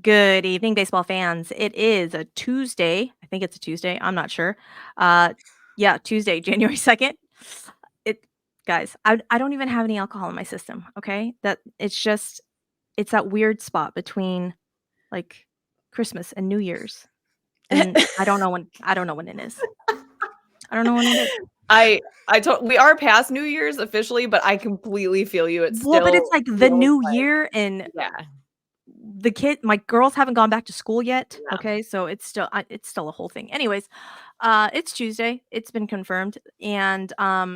Good evening, baseball fans. It is a Tuesday. I think it's a Tuesday. I'm not sure. Uh, yeah, Tuesday, January 2nd. It, guys, I don't even have any alcohol in my system. Okay, it's that weird spot between like Christmas and New Year's, and I don't know when it is. I don't know when it is. We are past New Year's officially, but I completely feel you. It Well, but it's still like the feels new like, year, and yeah, my girls haven't gone back to school yet. yeah. Okay, so it's still a whole thing. Anyways, it's Tuesday. It's been confirmed, and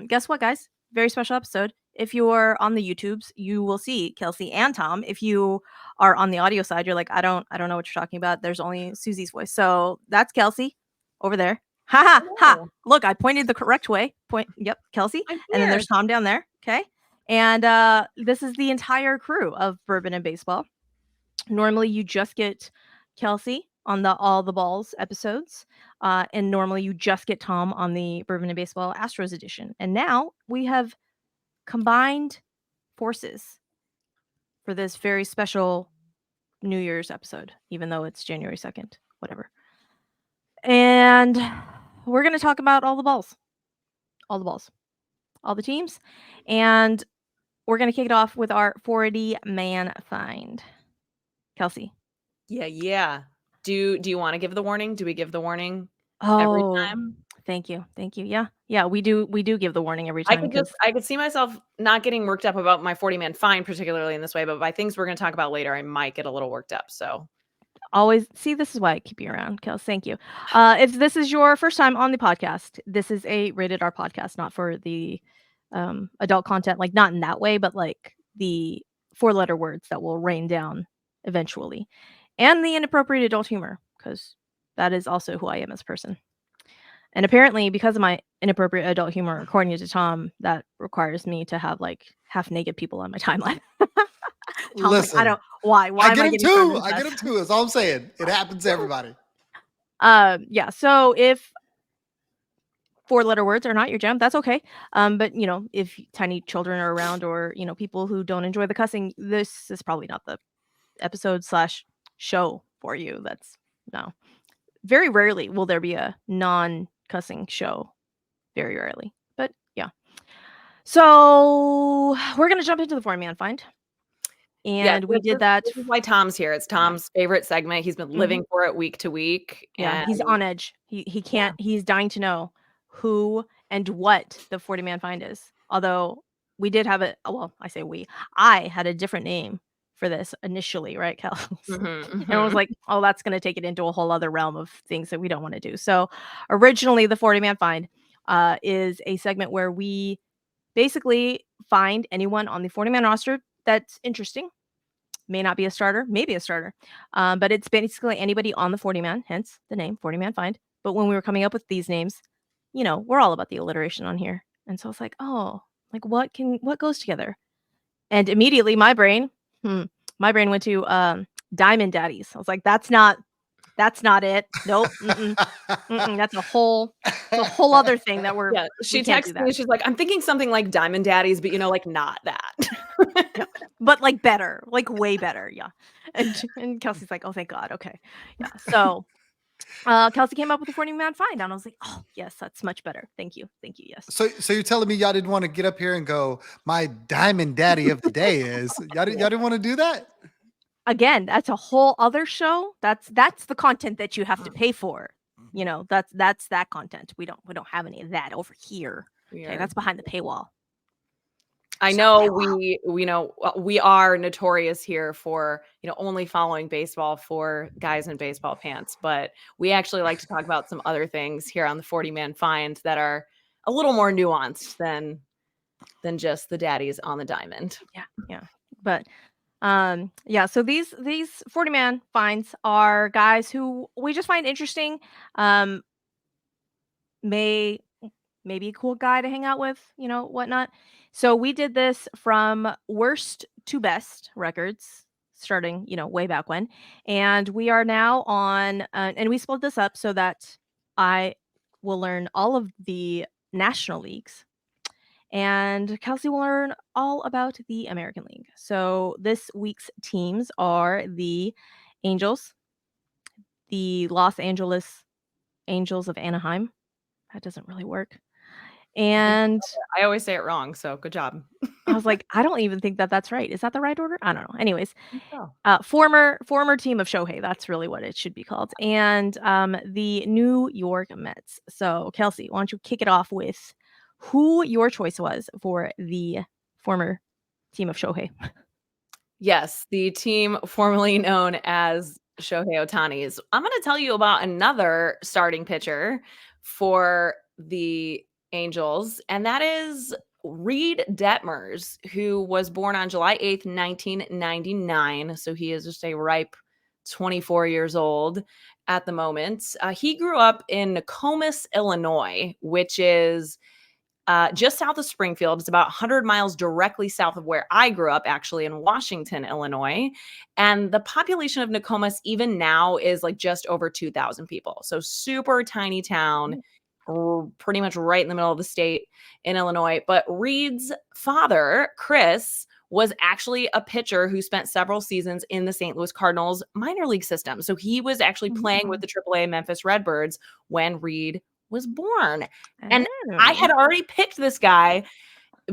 guess what, guys? Very special episode. If you're on the YouTubes, you will see Kelsey and Tom. If you are on the audio side, you're like, I don't know what you're talking about. There's only Suzy's voice, so that's Kelsey over there. Ha ha ha! Hello. Look, I pointed the correct way. Yep, Kelsey, I'm and then here. there's Tom down there. Okay, and this is the entire crew of Bourbon and Baseball. Normally, you just get Kelsey on the All the Balls episodes, and normally you just get Tom on the Bourbon and Baseball Astros edition. And now we have combined forces for this very special New Year's episode, even though it's January 2nd, whatever. And we're going to talk about all the balls, all the teams, and we're going to kick it off with our 40-man find. Kelsey. Yeah. Do you want to give the warning? Do we give the warning every Oh, time? thank you. Thank you. Yeah. Yeah, we do give the warning every time because I could see myself not getting worked up about my 40-man fine, particularly in this way, but by things we're going to talk about later, I might get a little worked up. So always see, this is why I keep you around, Kels. Thank you. If this is your first time on the podcast, this is a rated R podcast, not for the adult content, like not in that way, but like the four-letter words that will rain down eventually. And the inappropriate adult humor, because that is also who I am as a person. And apparently, because of my inappropriate adult humor, according to Tom, that requires me to have like half naked people on my timeline. Tom's like, I Listen, don't. Why? I Why am get I them getting thrown too. in I get this? them too. That's all I'm saying. It happens to everybody. Yeah. So if four-letter words are not your jam, that's okay. But if tiny children are around, or people who don't enjoy the cussing, this is probably not the episode slash show for you. That's no. Very rarely will there be a non-cussing show. Very rarely. But yeah. So we're gonna jump into the four-man find, yeah, and we did that. this is why Tom's here. It's Yeah. Tom's favorite segment. He's been Mhm. living for it week to week. Yeah, And he's on edge. He yeah. can't. He's dying to know who and what the 40-man find is. Although we did have well, I say we. I had a different name for this initially, right, Kels? And I was Mhm. like, oh, that's going to take it into a whole other realm of things that we don't want to do. So originally, the 40-man find is a segment where we basically find anyone on the 40-man roster that's interesting. May not be a starter, maybe a starter. But it's basically anybody on the 40-man, hence the name 40-man find. But when we were coming up with these names, we're all about the alliteration on here. And so it's like, oh, like what goes together? And immediately my brain went to Diamond Daddies. I was like, that's not it. Nope. Mm-mm, mm-mm, it's a whole other thing that Yeah, we she can't do texted that. me, she's like, "I'm thinking something like Diamond Daddies, but, like, not that." Yeah, but like better, like way better. Yeah. And Kelsey's like, oh, thank God. Okay. Yeah. So Kelsey came up with a 40-man find, and I was like, oh, yes, that's much better. Thank you. Thank you. Yes. So you're telling me y'all didn't want to get up here and go, my diamond daddy of the day is y'all didn't want to do that? Again, that's a whole other show. That's the content that you have to pay for. That's that content. We don't have any of that over here. Okay, Weird. that's behind the paywall. I So know paywall. we are notorious here for, only following baseball for guys in baseball pants, but we actually like to talk about some other things here on the 40-man find that are a little more nuanced than just the daddies on the diamond. Yeah, yeah. But yeah, so these 40-man finds are guys who we just find interesting. Um may maybe a cool guy to hang out with, whatnot. So we did this from worst to best records, starting, way back when. And we are now on, and we split this up so that I will learn all of the national leagues, and Kelsey will learn all about the American League. So this week's teams are the Angels, the Los Angeles Angels of Anaheim. That doesn't really work. And I always say it wrong, so good job. I was like, I don't even think that that's right. Is that the right order? I don't know. Anyways, Oh. former team of Shohei. That's really what it should be called. And the New York Mets. So Kelsey, why don't you kick it off with who your choice was for the former team of Shohei? Yes, the team formerly known as Shohei Ohtani's. I'm going to tell you about another starting pitcher for the Angels, and that is Reed Detmers, who was born on July 8th, 1999. So he is just a ripe 24 years old at the moment. He grew up in Nokomis, Illinois, which is just south of Springfield. It's about 100 miles directly south of where I grew up, actually, in Washington, Illinois. And the population of Nokomis, even now, is like just over 2,000 people. So super tiny town, pretty much right in the middle of the state in Illinois. But Reed's father, Chris, was actually a pitcher who spent several seasons in the St. Louis Cardinals minor league system. So he was actually playing with the AAA Memphis Redbirds when Reed was born. And I had already picked this guy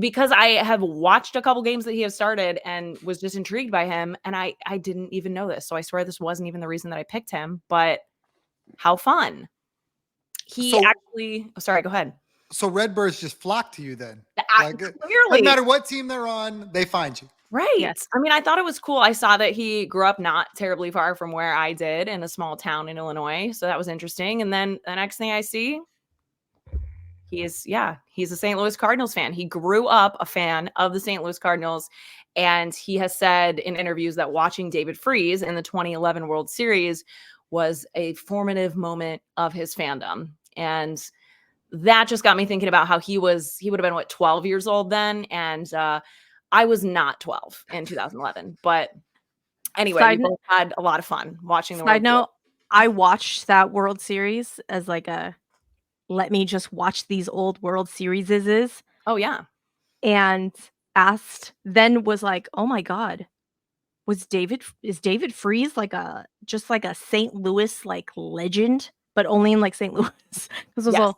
because I have watched a couple games that he has started and was just intrigued by him. And I didn't even know this. So I swear this wasn't even the reason that I picked him, but how fun. Sorry, go ahead. So Redbirds just flock to you then? Clearly. No matter what team they're on, they find you. Right. Yes. I mean, I thought it was cool. I saw that he grew up not terribly far from where I did in a small town in Illinois. So that was interesting. And then the next thing I see, he's a St. Louis Cardinals fan. He grew up a fan of the St. Louis Cardinals. And he has said in interviews that watching David Freese in the 2011 World Series was a formative moment of his fandom. And that just got me thinking about how he would have been, 12 years old then. And I was not 12 in 2011. But anyway, we both had a lot of fun watching the World Series. I watched that World Series as like let me just watch these old World Series. Oh, yeah. And was like, oh my God, is David Freese like a St. Louis like legend, but only in like St. Louis? Because Yes.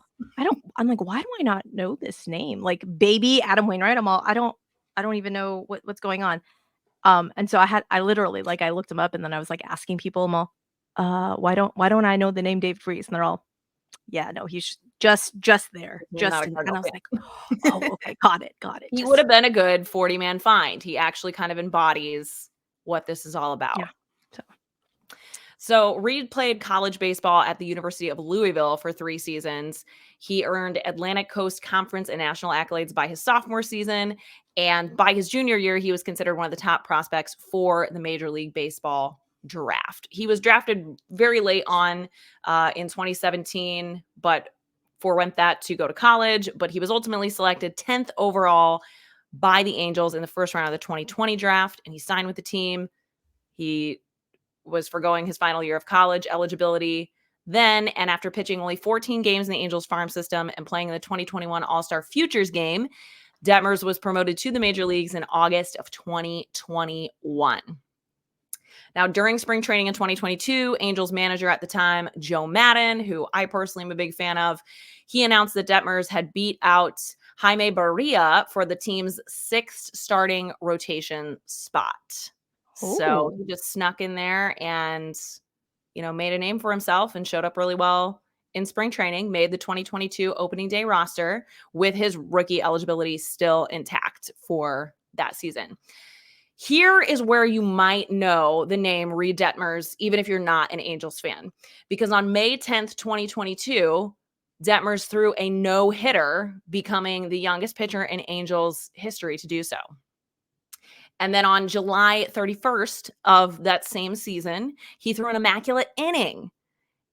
I'm like, why do I not know this name? Like baby Adam Wainwright. I don't even know what's going on. And so I literally like I looked him up and then I was like asking people, I'm all, why don't I know the name David Freese? And they're all, yeah, no, he's just there. And I was like, oh, okay, got it. He would have been a good 40-man find. He actually kind of embodies what this is all about. Yeah. So Reed played college baseball at the University of Louisville for 3 seasons. He earned Atlantic Coast Conference and national accolades by his sophomore season. And by his junior year, he was considered one of the top prospects for the Major League Baseball draft. He was drafted very late on in 2017, but forewent that to go to college. But he was ultimately selected 10th overall by the Angels in the first round of the 2020 draft. And he signed with the team. He was foregoing his final year of college eligibility then, and after pitching only 14 games in the Angels farm system and playing in the 2021 All-Star Futures game, Detmers was promoted to the major leagues in August of 2021. Now, during spring training in 2022, Angels manager at the time, Joe Maddon, who I personally am a big fan of, he announced that Detmers had beat out Jaime Barria for the team's 6th starting rotation spot. So he just snuck in there and, made a name for himself and showed up really well in spring training, made the 2022 opening day roster with his rookie eligibility still intact for that season. Here is where you might know the name Reed Detmers, even if you're not an Angels fan, because on May 10th, 2022, Detmers threw a no-hitter, becoming the youngest pitcher in Angels history to do so. And then on July 31st of that same season, he threw an immaculate inning.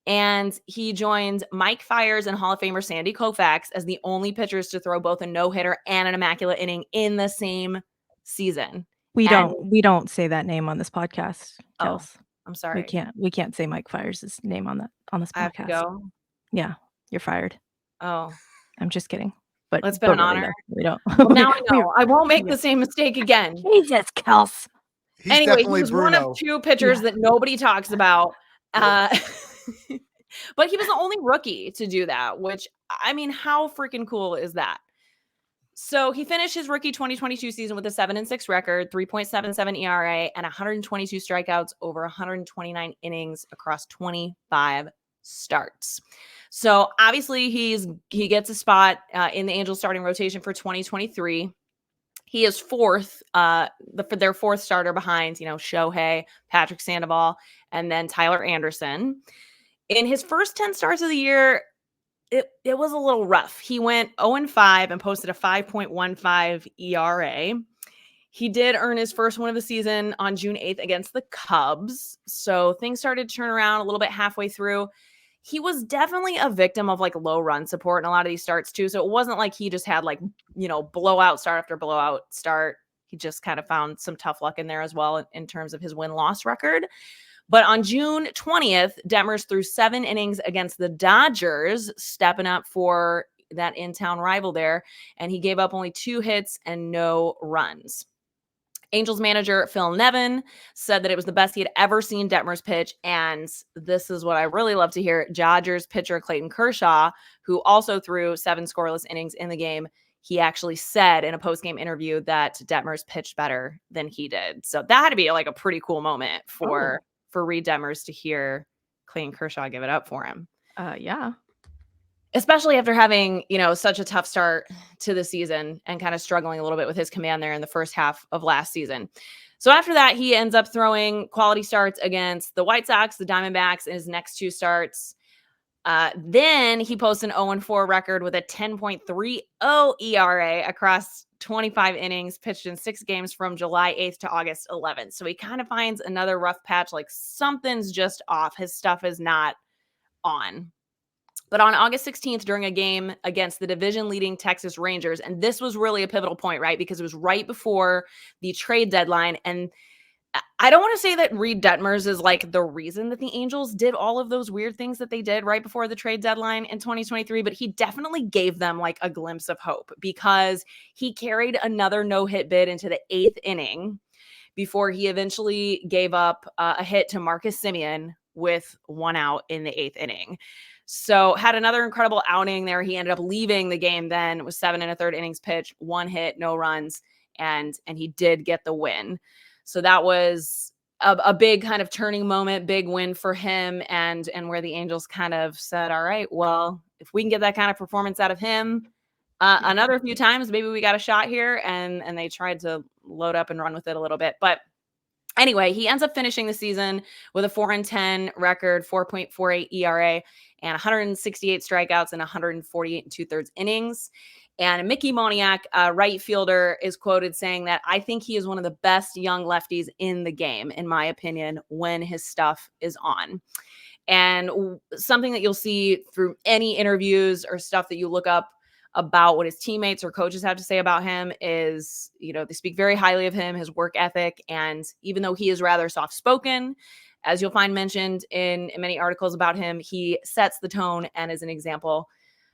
And he joined Mike Fiers and Hall of Famer Sandy Koufax as the only pitchers to throw both a no-hitter and an immaculate inning in the same season. We don't say that name on this podcast, Kels. Oh, I'm sorry. We can't say Mike Fiers' name on this podcast. I have to go? Yeah, you're fired. Oh. I'm just kidding. But it's been an honor. No, we don't. Well, now I know. I won't make the same mistake again. Jesus, Kels. Anyway, he definitely was one of Bruno. 2 pitchers that nobody talks about. But he was the only rookie to do that, which, I mean, how freaking cool is that? So he finished his rookie 2022 season with a 7-6 record, 3.77 ERA, and 122 strikeouts over 129 innings across 25 starts. So obviously he gets a spot in the Angels starting rotation for 2023. He is fourth, for their fourth starter behind, Shohei, Patrick Sandoval, and then Tyler Anderson. In his first 10 starts of the year, it was a little rough. He went 0-5 and posted a 5.15 ERA. He did earn his first win of the season on June 8th against the Cubs. So things started to turn around a little bit halfway through. He was definitely a victim of low run support in a lot of these starts too. So it wasn't like he just had blowout start after blowout start. He just kind of found some tough luck in there as well in terms of his win-loss record. But on June 20th, Detmers threw 7 innings against the Dodgers, stepping up for that in-town rival there. And he gave up only 2 hits and no runs. Angels manager Phil Nevin said that it was the best he had ever seen Detmers pitch. And this is what I really love to hear. Dodgers pitcher Clayton Kershaw, who also threw 7 scoreless innings in the game, he actually said in a post-game interview that Detmers pitched better than he did. So that had to be a pretty cool moment for Reed Detmers to hear Clayton Kershaw give it up for him. Yeah. Especially after having, such a tough start to the season and kind of struggling a little bit with his command there in the first half of last season. So after that, he ends up throwing quality starts against the White Sox, the Diamondbacks in his next 2 starts. Then he posts an 0-4 record with a 10.30 ERA across 25 innings pitched in 6 games from July 8th to August 11th. So he kind of finds another rough patch, something's just off. His stuff is not on. But on August 16th, during a game against the division-leading Texas Rangers, and this was really a pivotal point, right? Because it was right before the trade deadline. And I don't want to say that Reed Detmers is the reason that the Angels did all of those weird things that they did right before the trade deadline in 2023, but he definitely gave them a glimpse of hope because he carried another no-hit bid into the 8th inning before he eventually gave up a hit to Marcus Semien with 1 out in the 8th inning. So had another incredible outing there. He ended up leaving the game then with 7 1/3 innings pitched, 1 hit, no runs, and he did get the win. So that was a big kind of turning moment, big win for him, and where the Angels kind of said, all right, well, if we can get that kind of performance out of him another few times, maybe we got a shot here. And they tried to load up and run with it a little bit. But anyway, he ends up finishing the season with a 4-10 record, 4.48 ERA, and 168 strikeouts in 148 2/3 innings. And Mickey Moniak, right fielder, is quoted saying that I think he is one of the best young lefties in the game, in my opinion, when his stuff is on. And something that you'll see through any interviews or stuff that you look up about what his teammates or coaches have to say about him is, they speak very highly of him, his work ethic. And even though he is rather soft-spoken, as you'll find mentioned in many articles about him, he sets the tone and is an example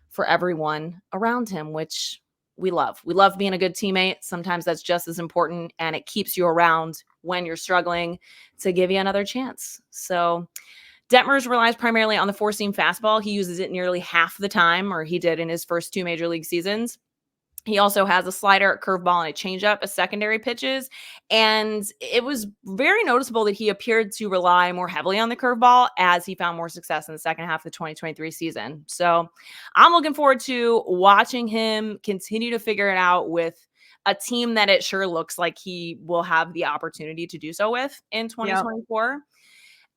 for everyone around him, which we love. We love being a good teammate. Sometimes that's just as important, and it keeps you around when you're struggling to give you another chance. So Detmers relies primarily on the 4-seam fastball. He uses it nearly half the time, or he did in his first 2 major league seasons. He also has a slider, a curveball, and a changeup as secondary pitches. And it was very noticeable that he appeared to rely more heavily on the curveball as he found more success in the second half of the 2023 season. So I'm looking forward to watching him continue to figure it out with a team that it sure looks like he will have the opportunity to do so with in 2024. Yep.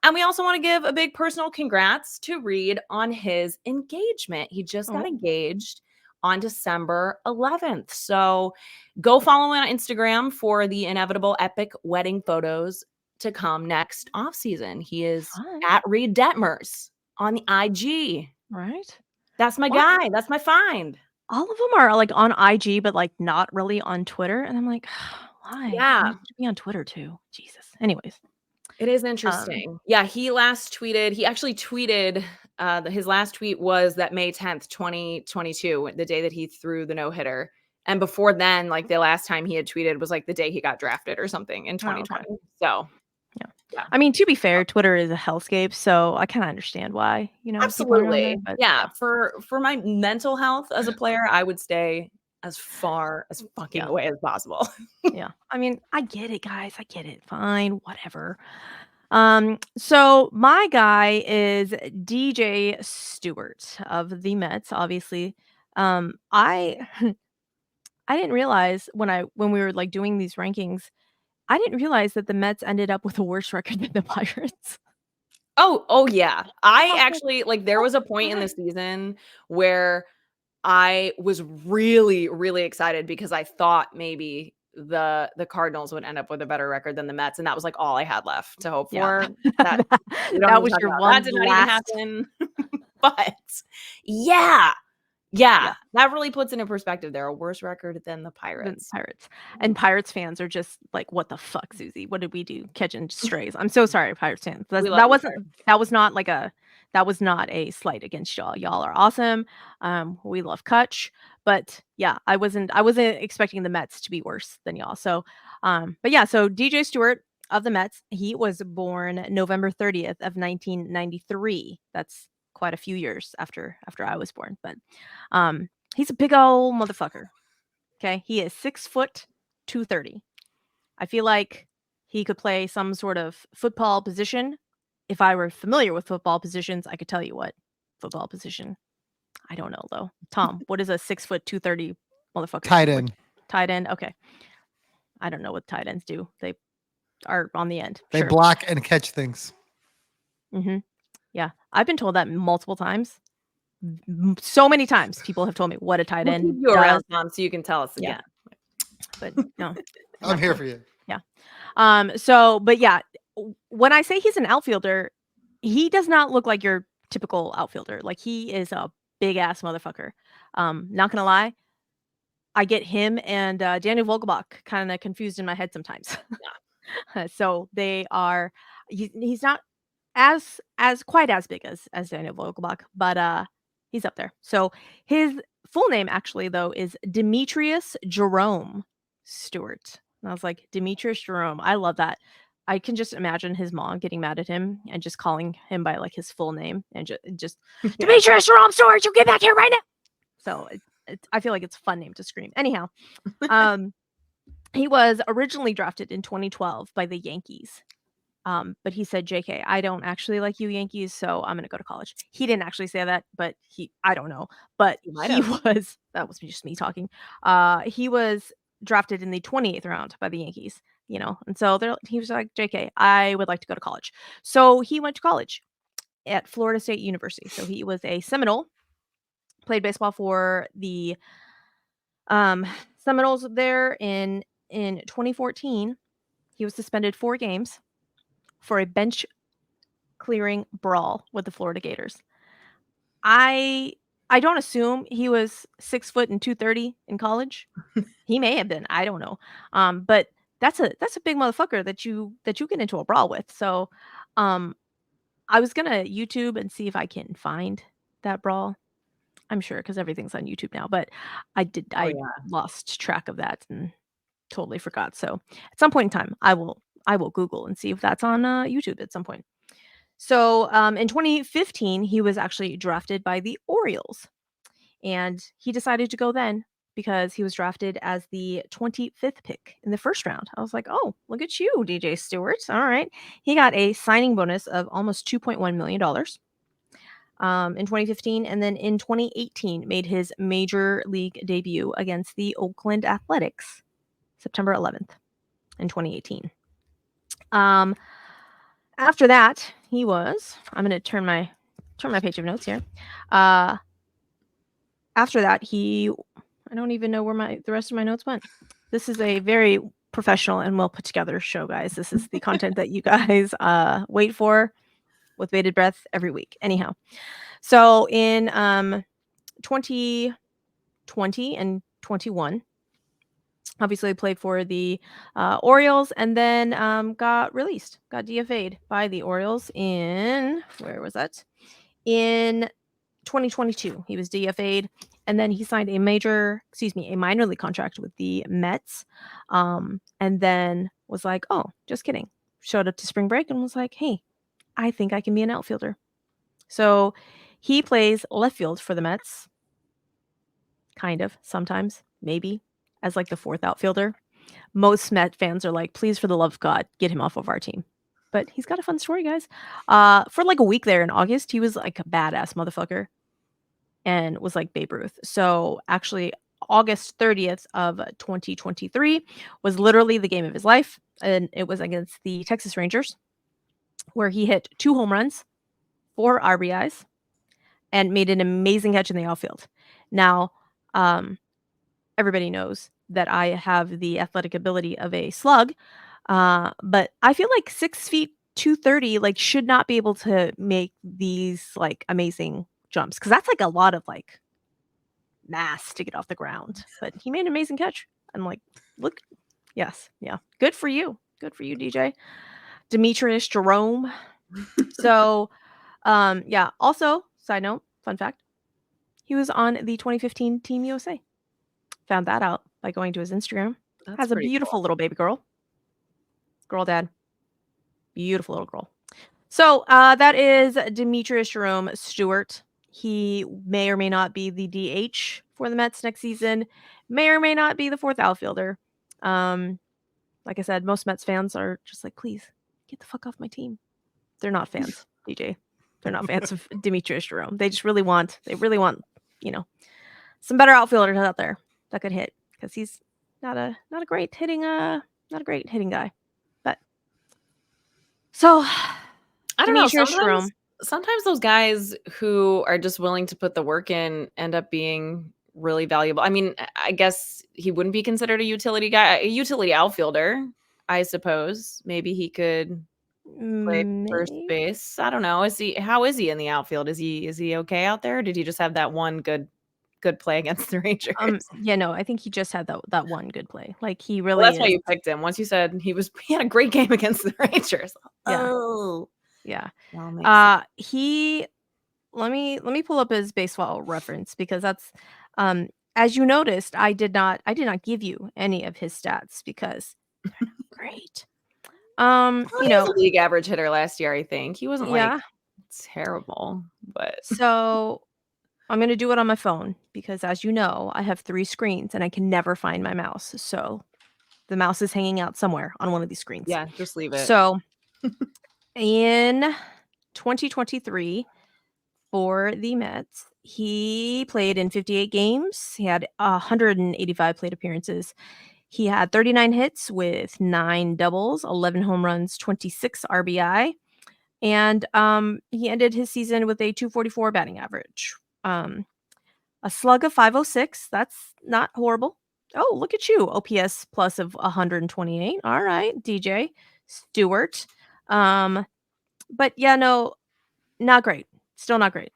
And we also want to give a big personal congrats to Reed on his engagement. He just got engaged on December 11th. So go follow him on Instagram for the inevitable epic wedding photos to come next offseason. He is at Reed Detmers on the IG. Right. That's my guy. That's my find. All of them are on IG, but not really on Twitter. And I'm like, why? Yeah. You should be on Twitter too. Jesus. Anyways. It is interesting. Yeah, he actually tweeted, his last tweet was that May 10th, 2022, the day that he threw the no-hitter And before then, like the last time he had tweeted was like the day he got drafted or something in 2020. okay. So Yeah. I mean, to be fair, Twitter is a hellscape, so I kind of understand why, people aren't on there. absolutely. But Yeah. For my mental health as a player, I would stay as far as fucking yeah. away as possible. Yeah. I mean, I get it, guys. I get it. Fine, whatever. So my guy is DJ Stewart of the Mets, obviously. I I didn't realize when we were like doing these rankings, I didn't realize that the Mets ended up with a worse record than the Pirates. Oh yeah. I was like, actually like there "What was a the point in the fuck?" season where I was really, really excited because I thought maybe the Cardinals would end up with a better record than the Mets, and that was like all I had left to hope Yeah. for. That we don't That need to was talk your about. That one did not even last. happen. But yeah, yeah, Yeah. that really puts it in perspective. They're a worse record than the The Pirates. Pirates. And Pirates fans are just like, "What the fuck, Suzy? What did we do? Catching strays." I'm so sorry, Pirates fans. We love you, Pirates. That was not like that was not a slight against y'all. Y'all are awesome. We love Kutch. But yeah, I wasn't expecting the Mets to be worse than y'all. So but yeah, so DJ Stewart of the Mets, he was born November 30th of 1993. That's quite a few years after I was born. But he's a big old motherfucker. Okay, he is 6 foot 230. I feel like he could play some sort of football position. If I were familiar with football positions, I could tell you what football position. I don't know though. Tom, what is a 6 foot 230 motherfucker Tight do? end. Tight end. Okay, I don't know what tight ends do. They are on the end. They Sure. block and catch things. Mm-hmm. Yeah, I've been told that multiple times. So many times, people have told me what a tight We'll keep end you does. around, Tom, so you can tell us Yeah. again. But no, I'm here for you. Yeah. But yeah, when I say he's an outfielder, he does not look like your typical outfielder. Like he is a big ass motherfucker. Not gonna lie, I get him and Daniel Vogelbach kind of confused in my head sometimes. So they are. He's not as quite as big as Daniel Vogelbach, but he's up there. So his full name actually though is Demetrius Jerome Stewart. And I was like, Demetrius Jerome. I love that. I can just imagine his mom getting mad at him and just calling him by like his full name and just Demetrius Jerome Stewart, you get back here right now. So I feel like it's a fun name to scream. Anyhow, he was originally drafted in 2012 by the Yankees. But he said, JK, I don't actually like you Yankees, so I'm gonna go to college. He didn't actually say that, but I don't know. But might he have. was, that was just me talking. He was drafted in the 28th round by the Yankees, and so he was like, JK, I would like to go to college. So he went to college at Florida State University. So he was a Seminole, played baseball for the Seminoles there in 2014. He was suspended 4 games for a bench clearing brawl with the Florida Gators. I don't assume he was 6 foot and 230 in college. He may have been. I don't know. But that's a big motherfucker that you get into a brawl with. So, I was gonna YouTube and see if I can find that brawl. I'm sure because everything's on YouTube now. But Oh I yeah. lost track of that and totally forgot. So at some point in time, I will Google and see if that's on YouTube at some point. So in 2015, he was actually drafted by the Orioles, and he decided to go then because he was drafted as the 25th pick in the first round. I was like, oh, look at you, DJ Stewart. All right. He got a signing bonus of almost $2.1 million in 2015. And then in 2018, made his major league debut against the Oakland Athletics, September 11th in 2018. After that, he was. I'm going to turn my page of notes here. After that, I don't even know where the rest of my notes went. This is a very professional and well put together show, guys. This is the content that you guys wait for with bated breath every week. Anyhow, so in 2020 and 21, obviously played for the Orioles, and then got DFA'd by the Orioles in, where was that? In 2022, he was DFA'd, and then he signed a minor league contract with the Mets, and then was like, "Oh, just kidding." Showed up to spring break and was like, "Hey, I think I can be an outfielder." So he plays left field for the Mets, kind of, sometimes, maybe, as like the fourth outfielder. Most Met fans are like, please, for the love of God, get him off of our team. But he's got a fun story, guys. For like a week there in August, he was like a badass motherfucker and was like Babe Ruth. So actually, August 30th of 2023 was literally the game of his life. And it was against the Texas Rangers, where he hit 2 home runs, 4 RBIs, and made an amazing catch in the outfield. Now, everybody knows that I have the athletic ability of a slug, but I feel like 6 feet 230 like should not be able to make these like amazing jumps because that's like a lot of like mass to get off the ground. But he made an amazing catch. I'm like, look, yes, yeah, good for you, DJ Demetrius Jerome. So, yeah. Also, side note, fun fact, he was on the 2015 Team USA. Found that out by going to his Instagram. That's Has a pretty beautiful cool. little baby girl. Girl dad. Beautiful little girl. So that is Demetrius Jerome Stewart. He may or may not be the DH for the Mets next season. May or may not be the fourth outfielder. Like I said, most Mets fans are just like, please get the fuck off my team. They're not fans, DJ. They're not fans of Demetrius Jerome. They really want, you know, some better outfielders out there that could hit because he's not a great hitting guy. But so I don't know. Demetrius Jerome. Sometimes those guys who are just willing to put the work in end up being really valuable. I mean, I guess he wouldn't be considered a utility guy, a utility outfielder, I suppose. Maybe he could play first Maybe. base. I don't know. How is he in the outfield? Is he okay out there? Or did he just have that one good play against the Rangers? Yeah, no, I think he just had that one good play. Like he Well, really that's why is. you picked him. Once you said he had a great game against the Rangers. Yeah. Oh. Yeah. That makes sense. He let me pull up his baseball reference because that's as you noticed, I did not give you any of his stats because they're not great. Well, You he was know, a league average hitter last year, I think. He wasn't like yeah. terrible, but So I'm gonna do it on my phone because as you know, I have 3 screens and I can never find my mouse. So the mouse is hanging out somewhere on one of these screens. yeah, just leave it. So in 2023 for the Mets, he played in 58 games. He had 185 plate appearances. He had 39 hits with 9 doubles, 11 home runs, 26 RBI, and he ended his season with a 244 batting average. A slug of 506. That's not horrible. Oh, look at you. OPS plus of 128. All right, DJ Stewart. But yeah, no, not great. Still not great.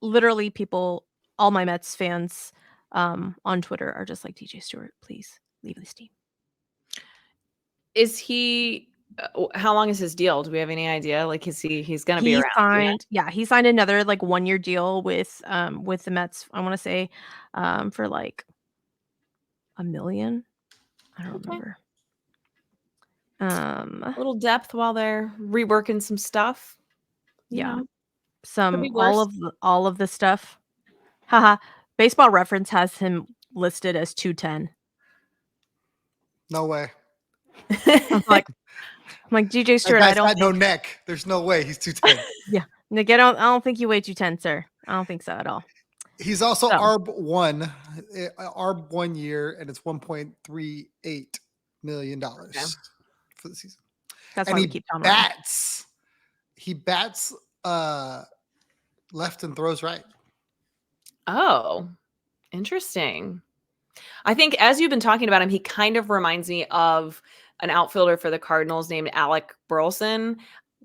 Literally, people, all my Mets fans on Twitter are just like, DJ Stewart, please leave this team. Is he how long is his deal? Do we have any idea? Like he's going to be He around, signed, yeah, he signed another like 1-year deal with the Mets. I want to say for like $1 million. I don't Okay. remember. A little depth while they're reworking some stuff. Yeah. Could Some be worse. all of the stuff. Haha. Baseball Reference has him listed as 210. No way. I'm like DJ That Stewart, I guy's don't got no think. neck. There's no way he's 210. Yeah. Nick, I don't think you weigh 210, sir. I don't think so at all. He's also So. ARB 1 year, and it's $1.38 million for the season. That's And why we keep Tom around. He bats left and throws right. Oh, interesting. I think as you've been talking about him, he kind of reminds me of an outfielder for the Cardinals named Alec Burleson.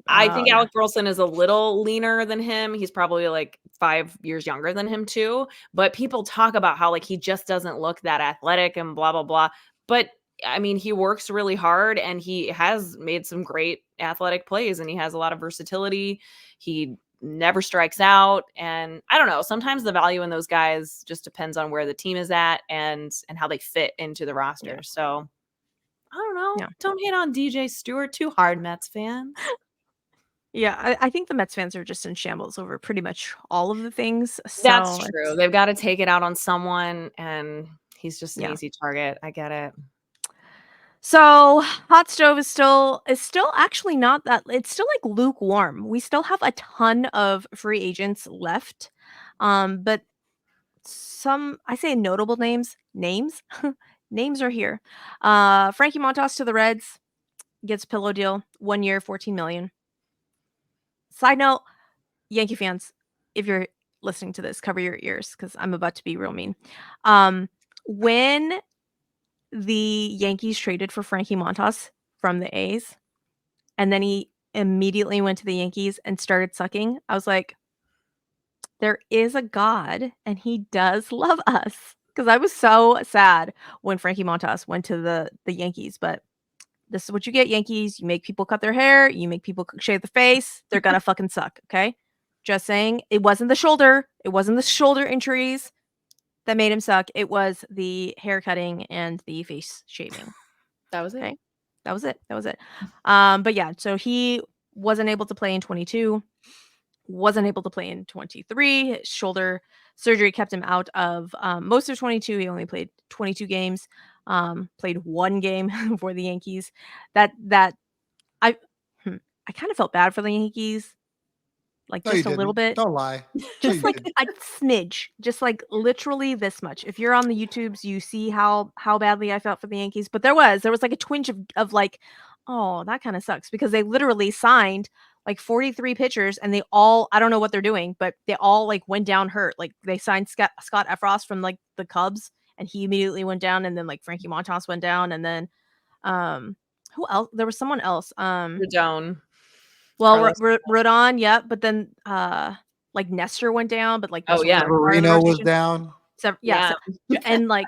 I think Yeah. Alec Burleson is a little leaner than him. He's probably like 5 years younger than him too. But people talk about how like he just doesn't look that athletic and blah, blah, blah. But I mean, he works really hard and he has made some great athletic plays and he has a lot of versatility. He never strikes out. And I don't know, sometimes the value in those guys just depends on where the team is at and how they fit into the roster. Yeah. So I don't know. Yeah. Don't hate on DJ Stewart too hard, Mets fans. Yeah, I think the Mets fans are just in shambles over pretty much all of the things. That's So true. They've got to take it out on someone, and he's just an Yeah. easy target. I get it. So hot stove is still actually not that, it's still like lukewarm. We still have a ton of free agents left. But some, I say notable names names are here. Frankie Montas to the Reds, gets a pillow deal, 1 year, 14 million. Side note, Yankee fans, if you're listening to this, cover your ears because I'm about to be real mean. When the Yankees traded for Frankie Montas from the A's, and then he immediately went to the Yankees and started sucking, I was like, there is a God and he does love us. Because I was so sad when Frankie Montas went to the Yankees. But this is what you get, Yankees. You make people cut their hair. You make people shave their face. They're gonna fucking suck, okay? Just saying. It wasn't the shoulder. It wasn't the shoulder injuries that made him suck. It was the hair cutting and the face shaving. That was it. Okay? That was it. But yeah, so he wasn't able to play in 22. Wasn't able to play in 23. His shoulder surgery kept him out of most of 22. He only played 22 games. Played 1 game for the Yankees. That I I kind of felt bad for the Yankees, like No, you just a little didn't. bit. Don't lie. No, Just you like didn't. a smidge, just like literally this much. If you're on the YouTubes, you see how badly I felt for the Yankees. But there was like a twinge of like, oh, that kind of sucks because they literally signed like 43 pitchers and they all, I don't know what they're doing, but they all like went down hurt. Like they signed Scott Efros from like the Cubs and he immediately went down, and then like Frankie Montas went down, and then who else? There was someone else. Rodon. Well, Carlos. Rodon, yeah, but then like Nestor went down, but like Oh, Nestor yeah. wasn't part of the Severino was rotation. down. Yeah, Yeah. and like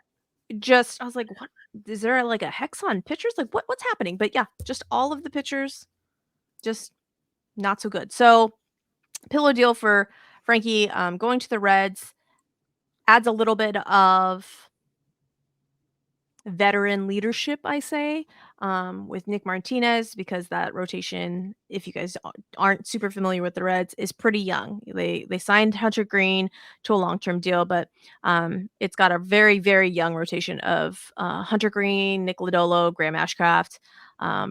just I was like, what is there like a hex on pitchers? Like what's happening? But yeah, just all of the pitchers just not so good. So pillow deal for Frankie, going to the Reds adds a little bit of veteran leadership, I say, with Nick Martinez, because that rotation, if you guys aren't super familiar with the Reds, is pretty young. They signed Hunter Green to a long-term deal, but it's got a very, very young rotation of Hunter Green, Nick Lodolo, Graham Ashcraft,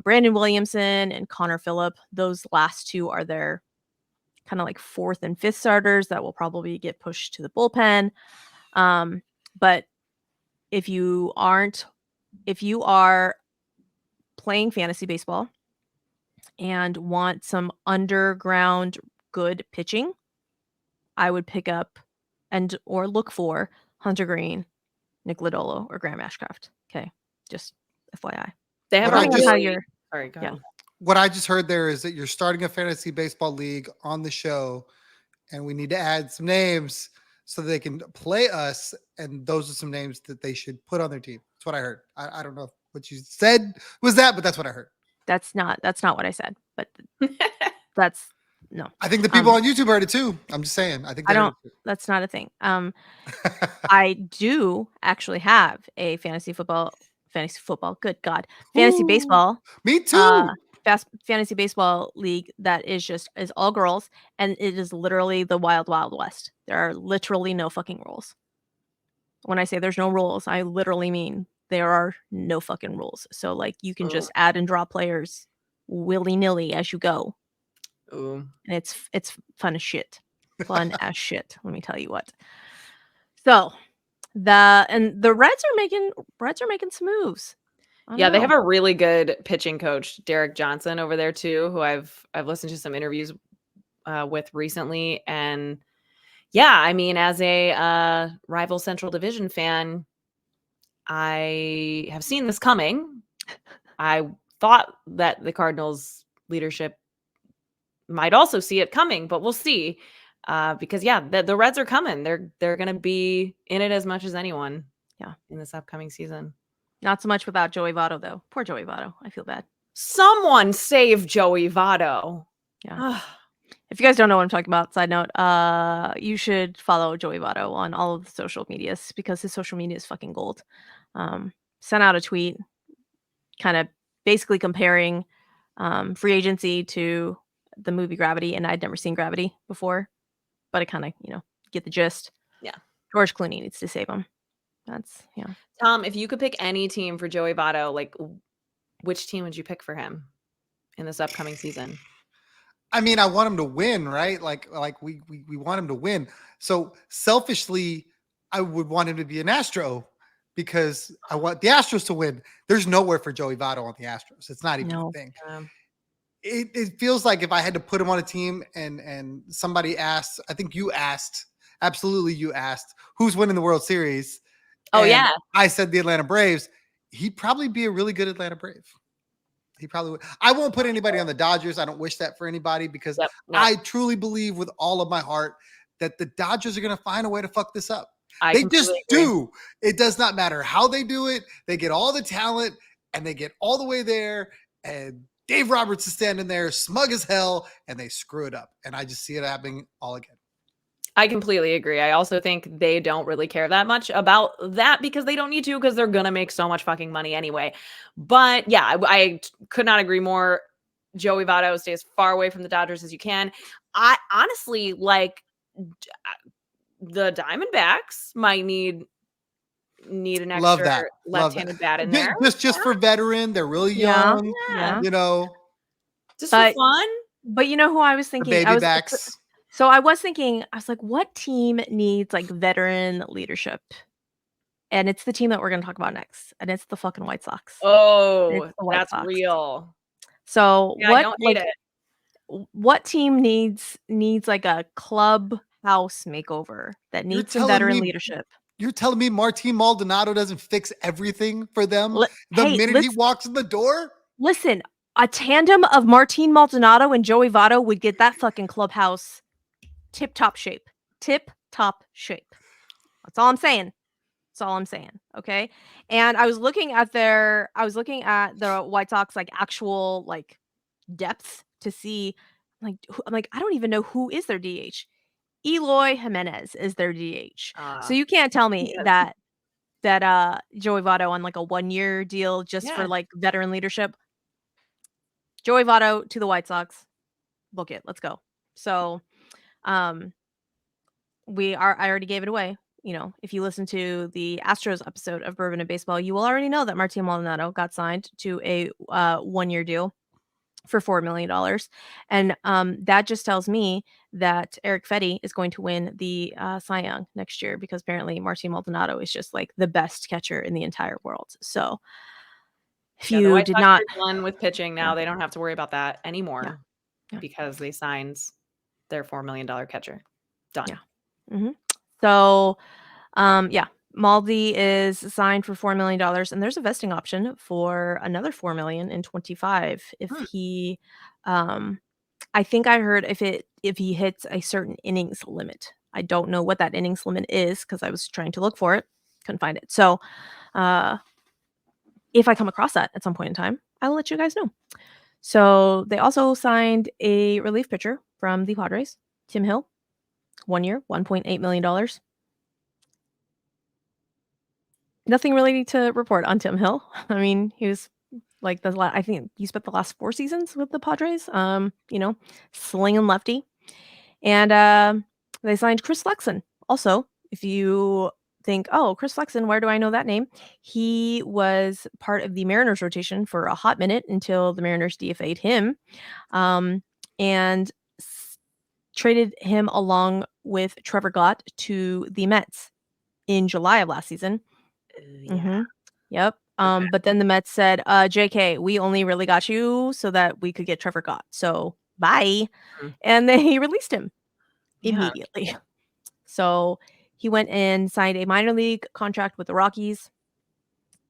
Brandon Williamson, and Connor Phillip. Those last two are their kind of like 4th and 5th starters that will probably get pushed to the bullpen. But if you are playing fantasy baseball and want some underground good pitching, I would pick up or look for Hunter Green, Nick Lodolo, or Graham Ashcraft. Okay, just FYI. They have What a I just- really... Sorry, go ahead. What I just heard there is that you're starting a fantasy baseball league on the show, and we need to add some names so they can play us. And those are some names that they should put on their team. That's what I heard. I don't know if what you said was that, but that's what I heard. That's not what I said, but that's no. I think the people on YouTube heard it too. I'm just saying. I think they heard it That's not a thing. too. I do actually have a fantasy football. Good God, fantasy Ooh, baseball. Me too. Fantasy baseball league that is all girls, and it is literally the wild west. There are literally no fucking rules. When I say there's no rules, I literally mean there are no fucking rules. So like you can just add and draw players willy-nilly as you go. Ooh. And it's fun as shit. Fun as shit, let me tell you what. So the Reds are making some moves. Yeah, they have a really good pitching coach, Derek Johnson, over there too, who I've listened to some interviews with recently. And yeah, I mean, as a rival Central Division fan, I have seen this coming. I thought that the Cardinals leadership might also see it coming, but we'll see. Because yeah, the Reds are coming. They're going to be in it as much as anyone. Yeah, in this upcoming season. Not so much without Joey Votto, though. Poor Joey Votto. I feel bad. Someone save Joey Votto. Yeah. If you guys don't know what I'm talking about, side note, you should follow Joey Votto on all of the social medias because his social media is fucking gold. Sent out a tweet kind of basically comparing free agency to the movie Gravity, and I'd never seen Gravity before, but I kind of, get the gist. Yeah. George Clooney needs to save him. That's, Tom, if you could pick any team for Joey Votto, like which team would you pick for him in this upcoming season? I mean, I want him to win, right? Like we want him to win. So selfishly, I would want him to be an Astro because I want the Astros to win. There's nowhere for Joey Votto on the Astros. It's not even a thing. It feels like if I had to put him on a team and somebody asked, I think you asked, absolutely you asked, who's winning the World Series? Oh, And yeah. I said the Atlanta Braves. He'd probably be a really good Atlanta Brave. He probably would. I won't put anybody on the Dodgers. I don't wish that for anybody because I truly believe with all of my heart that the Dodgers are going to find a way to fuck this up. They just do. It does not matter how they do it. They get all the talent and they get all the way there. And Dave Roberts is standing there smug as hell and they screw it up. And I just see it happening all again. I completely agree. I also think they don't really care that much about that because they don't need to because they're going to make so much fucking money anyway. But yeah, I could not agree more. Joey Votto, stay as far away from the Dodgers as you can. I honestly like the Diamondbacks might need an extra left-handed bat in there. Just for veteran. They're really young, just for fun. But you know who I was thinking? The baby backs. So I was thinking, I was like, what team needs like veteran leadership? And it's the team that we're going to talk about next. And it's the fucking White Sox. Oh, that's real. So what team needs like a clubhouse makeover that needs some veteran leadership? You're telling me Martin Maldonado doesn't fix everything for them the minute he walks in the door? Listen, a tandem of Martin Maldonado and Joey Votto would get that fucking clubhouse tip-top shape. Tip-top shape. That's all I'm saying. Okay. And I was looking at the White Sox like actual like depth to see I'm like, I don't even know who is their DH. Eloy Jimenez is their DH. So you can't tell me that Joey Votto on like a 1-year deal just for like veteran leadership. Joey Votto to the White Sox. Book it. Let's go. So I already gave it away. If you listen to the Astros episode of Bourbon and Baseball, you will already know that Martin Maldonado got signed to a 1-year deal for $4 million. And that just tells me that Eric Fetty is going to win the Cy Young next year because apparently Martin Maldonado is just like the best catcher in the entire world. So if you did not done with pitching now, they don't have to worry about that anymore because they signed their $4 million catcher. Done. Yeah. Mm-hmm. So, Maldi is signed for $4 million, and there's a vesting option for another $4 million in 25 if he, I think I heard if he hits a certain innings limit. I don't know what that innings limit is because I was trying to look for it, couldn't find it. So, if I come across that at some point in time, I will let you guys know. So they also signed a relief pitcher from the Padres, Tim Hill. 1 year, $1.8 million. Nothing really to report on Tim Hill. I mean, he was like I think he spent the last 4 seasons with the Padres. Slinging lefty. And they signed Chris Flexen. Also, if you think, oh, Chris Flexen, where do I know that name? He was part of the Mariners rotation for a hot minute until the Mariners DFA'd him. And traded him along with Trevor Gott to the Mets in July of last season. Mm-hmm. Yep. But then the Mets said, JK, we only really got you so that we could get Trevor Gott. So bye. And they released him immediately. So he went and signed a minor league contract with the Rockies.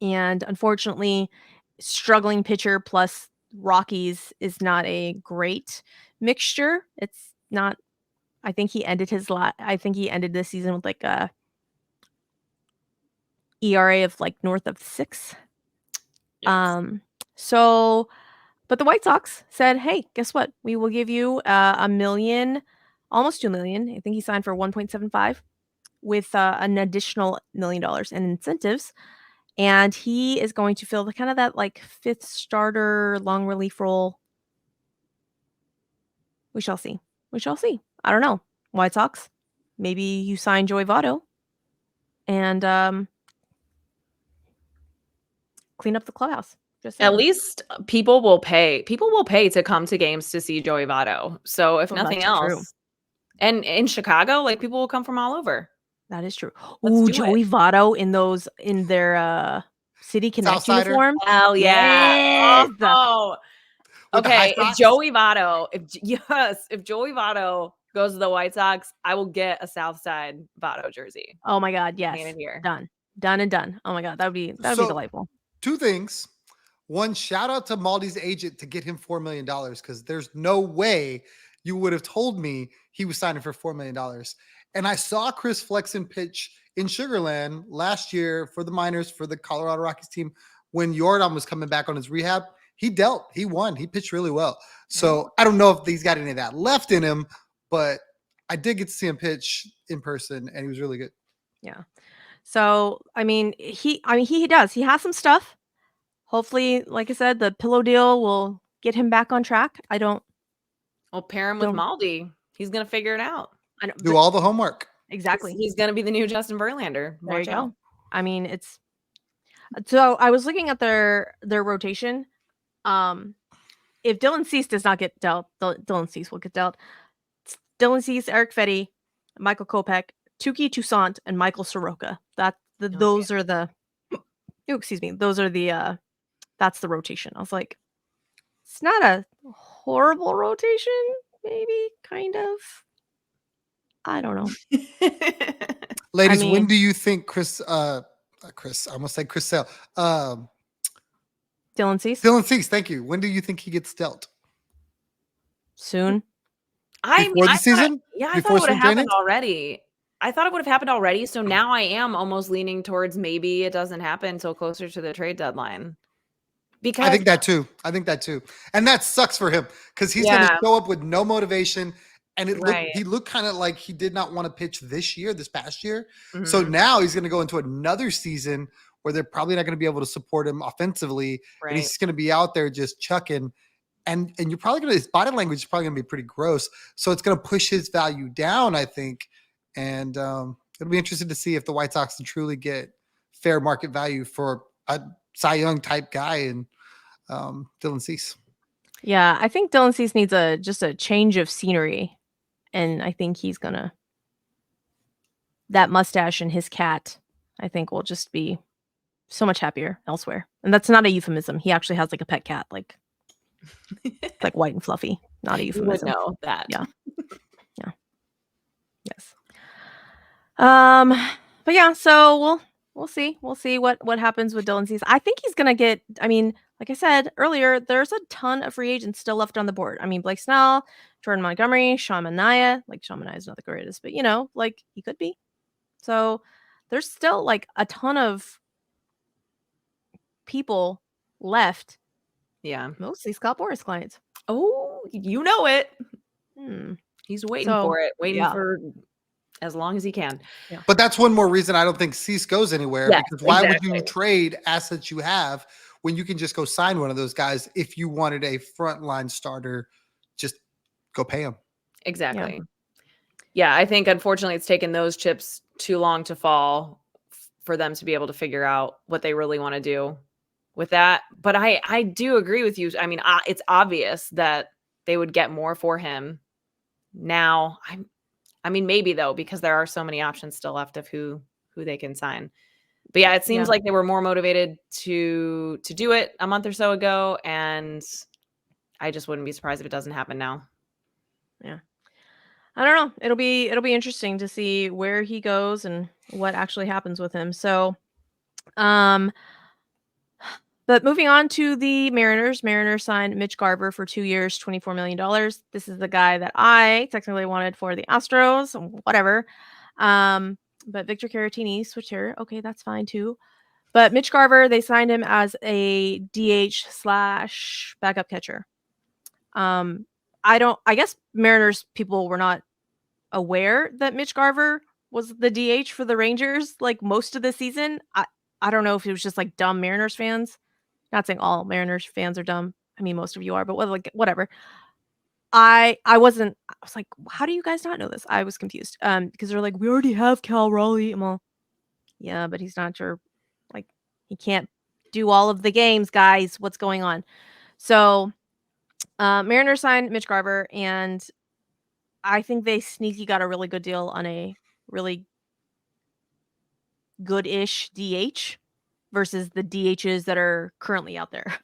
And unfortunately, struggling pitcher plus Rockies is not a great mixture. It's not. I think he ended this season with like a ERA of like north of 6. So But the White Sox said, hey, guess what? We will give you $1 million, almost $2 million. I think he signed for 1.75 with an additional $1 million in incentives. And he is going to fill the kind of that like fifth starter long relief role. We shall see. We shall see. I don't know. White Sox, maybe you sign Joey Votto and clean up the clubhouse. Just saying. At least people will pay. People will pay to come to games to see Joey Votto. So if nothing that's true. else, and in Chicago, like people will come from all over. That is true. Let's Ooh, do Joey Votto in their City Connect Southsider? uniform. Hell yeah! Yes! Oh, With the high okay. If socks? Joey Votto, if Joey Votto goes to the White Sox, I will get a Southside Votto jersey. Oh my God, yes. Painted here. Done and done. Oh my God, that would be delightful. Two things. One, shout out to Maldy's agent to get him $4 million because there's no way you would have told me he was signing for $4 million. And I saw Chris Flexen pitch in Sugarland last year for the minors for the Colorado Rockies team when Yordan was coming back on his rehab. He dealt, he won, he pitched really well. So I don't know if he's got any of that left in him, but I did get to see him pitch in person and he was really good. Yeah. So, I mean, he does. He has some stuff. Hopefully, like I said, the pillow deal will get him back on track. Well, pair him with Maldy. He's gonna figure it out. Do all the homework. Exactly. He's gonna be the new Justin Verlander. There you Watch out. go. I mean, it's so I was looking at their rotation. If Dylan Cease does not get dealt, Dylan Cease will get dealt. Dylan Cease, Eric Fetty, Michael Kopech, Tuki Toussaint, and Michael Soroka. Those are the that's the rotation. I was like, it's not a horrible rotation, maybe, kind of. I don't know. Ladies, when do you think Chris, I almost said Chris Sale. Dylan Cease? Dylan Cease, thank you. When do you think he gets dealt? Soon. Before the season? I thought it would have happened already. I thought it would have happened already. So now I am almost leaning towards maybe it doesn't happen until closer to the trade deadline. Because I think that too. And that sucks for him because he's going to show up with no motivation. And he looked kind of like he did not want to pitch this past year. Mm-hmm. So now he's going to go into another season where they're probably not going to be able to support him offensively. Right. And he's going to be out there just chucking. And you're probably his body language is probably going to be pretty gross. So it's going to push his value down, I think. And it'll be interesting to see if the White Sox can truly get fair market value for a Cy Young type guy and Dylan Cease. Yeah, I think Dylan Cease needs just a change of scenery. And I think he's gonna, that mustache and his cat, I think will just be so much happier elsewhere. And that's not a euphemism. He actually has like a pet cat, like white and fluffy. Not a euphemism. You would know that. Yeah. Yeah. Yes. But yeah, so we'll see. We'll see what happens with Dylan Cease. I think he's gonna get, I mean, like I said earlier, there's a ton of free agents still left on the board. I mean, Blake Snell, Jordan Montgomery, Sean Manaea. Like, Sean Manaea is not the greatest, but like he could be. So there's still like a ton of people left. Yeah. Mostly Scott Boras clients. Oh, you know it. He's waiting for it. For as long as he can. Yeah. But that's one more reason I don't think Cease goes anywhere. Yes, because why would you trade assets you have when you can just go sign one of those guys? If you wanted a frontline starter, just go pay him. Exactly. Yeah, I think unfortunately it's taken those chips too long to fall for them to be able to figure out what they really want to do with that. But I do agree with you. I mean, it's obvious that they would get more for him now. I mean, maybe though, because there are so many options still left of who they can sign. But yeah, it seems like they were more motivated to do it a month or so ago, and I just wouldn't be surprised if it doesn't happen now. Yeah. I don't know. It'll be interesting to see where he goes and what actually happens with him. So, but moving on to the Mariners. Mariners signed Mitch Garver for 2 years, $24 million. This is the guy that I technically wanted for the Astros, whatever. But Victor Caratini switched here. Okay, that's fine too. But Mitch Garver, they signed him as a DH / backup catcher. I guess Mariners people were not aware that Mitch Garver was the DH for the Rangers like most of the season. I don't know if it was just like dumb Mariners fans. Not saying all Mariners fans are dumb. I mean, most of you are, but whatever. I wasn't. I was like, how do you guys not know this? I was confused. Because they're like, we already have Cal Raleigh. I'm all, yeah, but he's not your, like, he can't do all of the games, guys. What's going on? So, Mariners signed Mitch Garver, and I think they sneaky got a really good deal on a really good-ish DH versus the DHs that are currently out there.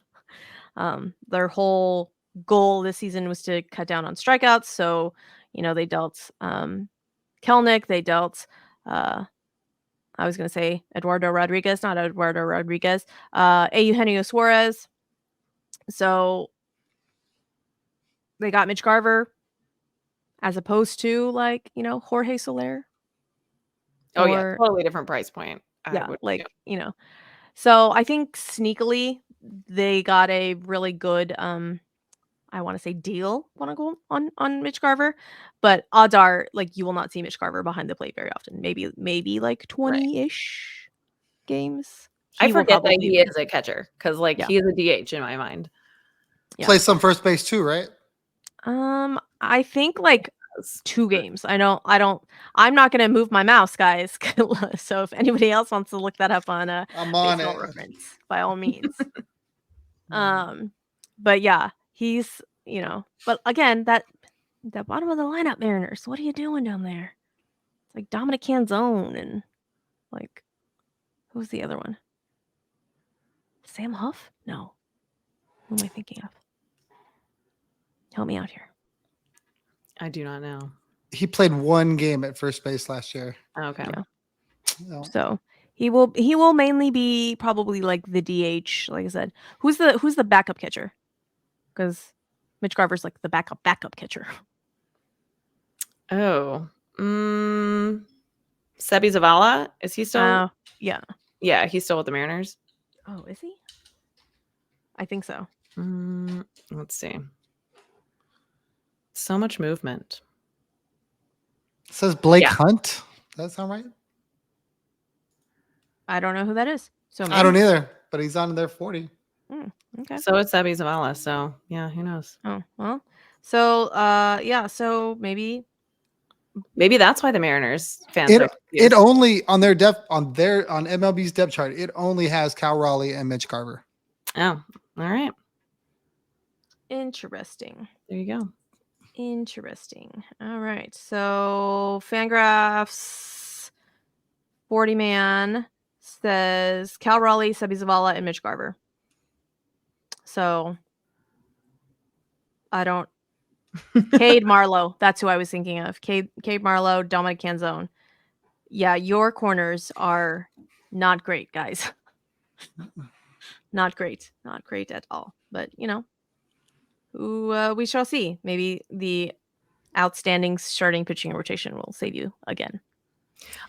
Their whole goal this season was to cut down on strikeouts, so they dealt Kelnick, they dealt I was gonna say Eduardo Rodriguez, not Eduardo Rodriguez, Eugenio Suarez. So they got Mitch Garver as opposed to Jorge Soler. Oh yeah, totally different price point. So I think sneakily they got a really good I want to say deal on Mitch Garver, but odds are like you will not see Mitch Garver behind the plate very often. Maybe like 20-ish games. I forget that he is a catcher because he is a DH in my mind. Yeah. Play some first base too, right? I think like 2 games. I'm not gonna move my mouse, guys. So if anybody else wants to look that up on I'm on Baseball it. Reference, by all means. But yeah, he's but again, that bottom of the lineup Mariners, what are you doing down there? It's like Dominic Canzone and like who's the other one? Sam Huff? No. Who am I thinking of? Help me out here. I do not know. He played 1 game at first base last year. Okay. Yeah. No. So he will mainly be probably like the DH, like I said. Who's the backup catcher? Because Mitch Garver's like the backup catcher. Oh. Sebi Zavala? Is he still? Yeah. Yeah, he's still with the Mariners. Oh, is he? I think so. Let's see. So much movement. It says Blake Hunt. Does that sound right? I don't know who that is. So maybe. I don't either, but he's on their 40. Okay. So it's Sebi Zavala. So yeah, who knows? Oh well. So so maybe that's why the Mariners fans it only on MLB's depth chart, it only has Cal Raleigh and Mitch Garver. Oh, all right. Interesting. There you go. Interesting. All right. So Fangraphs 40 man says Cal Raleigh, Sebi Zavala, and Mitch Garver. So I don't Cade Marlowe. That's who I was thinking of. Cade Marlowe, Dominic Canzone. Yeah, your corners are not great, guys. Not great. Not great at all. But, we shall see. Maybe the outstanding starting pitching rotation will save you again.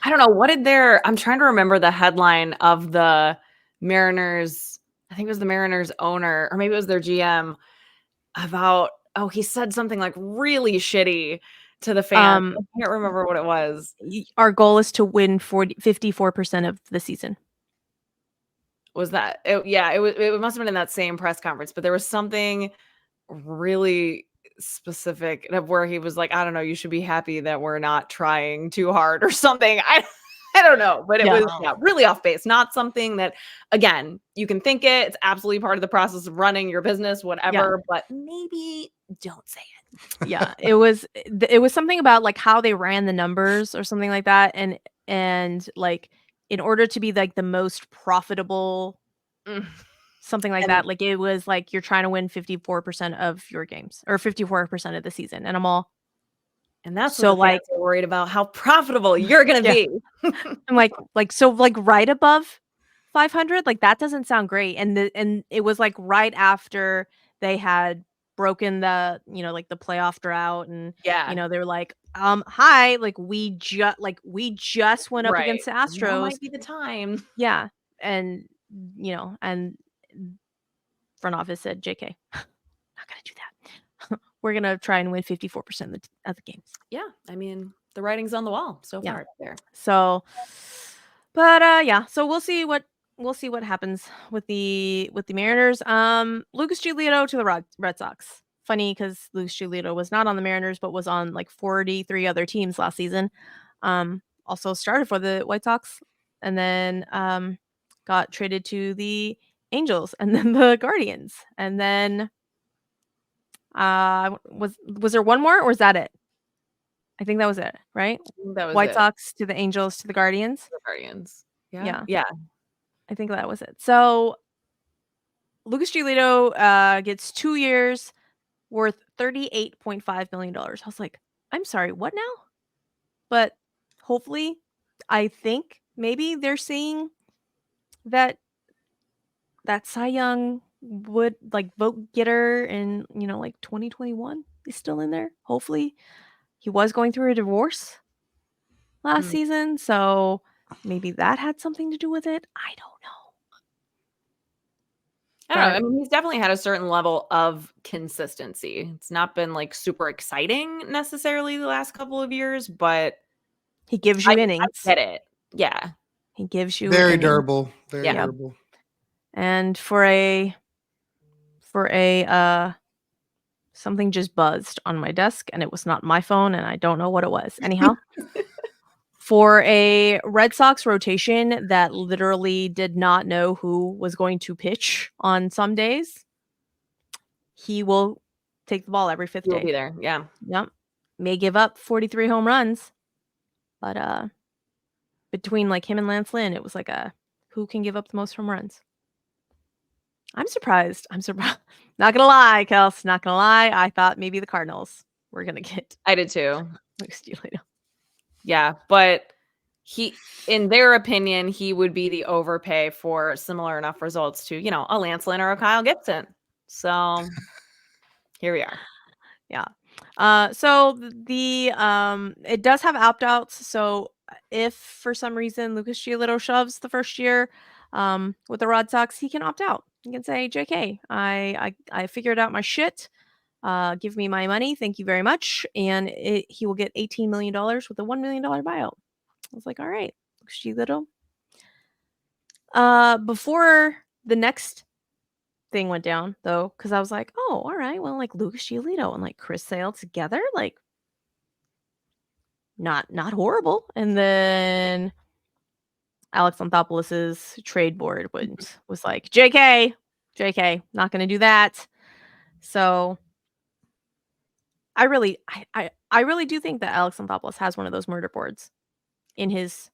I don't know. I'm trying to remember the headline of the Mariners. I think it was the Mariners owner, or maybe it was their GM about, he said something like really shitty to the fans. I can't remember what it was. Our goal is to win 54% of the season. Was that? It must have been in that same press conference, but there was something really specific where he was like, I don't know, you should be happy that we're not trying too hard or something. I don't know, but it was really off base. Not something that, again, you can think it. It's absolutely part of the process of running your business, whatever, but maybe don't say it. Yeah, it was something about like how they ran the numbers or something like that. And like, in order to be like the most profitable, something like that, like it was like you're trying to win 54% of your games or 54% of the season. And I'm all, and that's so what the fans are worried about, how profitable you're gonna be. I'm like right above 500, like that doesn't sound great. And it was like right after they had broken the like the playoff drought, and they were like, hi, like we just went up against the Astros. Now might be the time. Yeah. And and front office said, JK, not going to do that. We're going to try and win 54% of the games. Yeah. I mean, the writing's on the wall so Yeah. far there. So, but yeah, so we'll see what happens with the Mariners. Lucas Giolito to the Red Sox. Funny because Lucas Giolito was not on the Mariners, but was on like 43 other teams last season. Also started for the White Sox, and then got traded to the Angels, and then the Guardians, and then was there one more, or was that it? I think that was it, right? That was White it. Sox to the Angels to the Guardians. The Guardians. Yeah. Yeah. I think that was it. So Lucas Giolito gets 2 years worth $38.5 million. I was like, I'm sorry, what now? But hopefully, I think maybe they're seeing that Cy Young would like vote getter in, like 2021 is still in there. Hopefully, he was going through a divorce last season, so maybe that had something to do with it. I don't know. I don't know. I mean, he's definitely had a certain level of consistency. It's not been like super exciting necessarily the last couple of years, but he gives you innings. I get it. Yeah. He gives you very innings. durable. Very durable. And for a something just buzzed on my desk, and it was not my phone, and I don't know what it was. Anyhow, for a Red Sox rotation that literally did not know who was going to pitch on some days, he will take the ball every fifth day. He'll be there. Yeah. Yep. May give up 43 home runs, but between like him and Lance Lynn, it was like who can give up the most home runs. I'm surprised. Not gonna lie, Kels. Not gonna lie. I thought maybe the Cardinals were gonna get. I did too. Giolito. Yeah, but in their opinion, he would be the overpay for similar enough results to, a Lance Lynn or a Kyle Gibson. So here we are. Yeah. So the it does have opt-outs. So if for some reason Lucas Giolito shoves the first year with the Red Sox, he can opt out. He can say, JK, I figured out my shit. Give me my money. Thank you very much. And he will get $18 million with a $1 million buyout. I was like, all right, Lucas Giolito. Before the next thing went down, though, because I was like, oh, all right, well, like Lucas Giolito and like Chris Sale together, like not horrible. And then Alex Anthopoulos' trade board was like, JK, not gonna do that. So I really do think that Alex Anthopoulos has one of those murder boards in his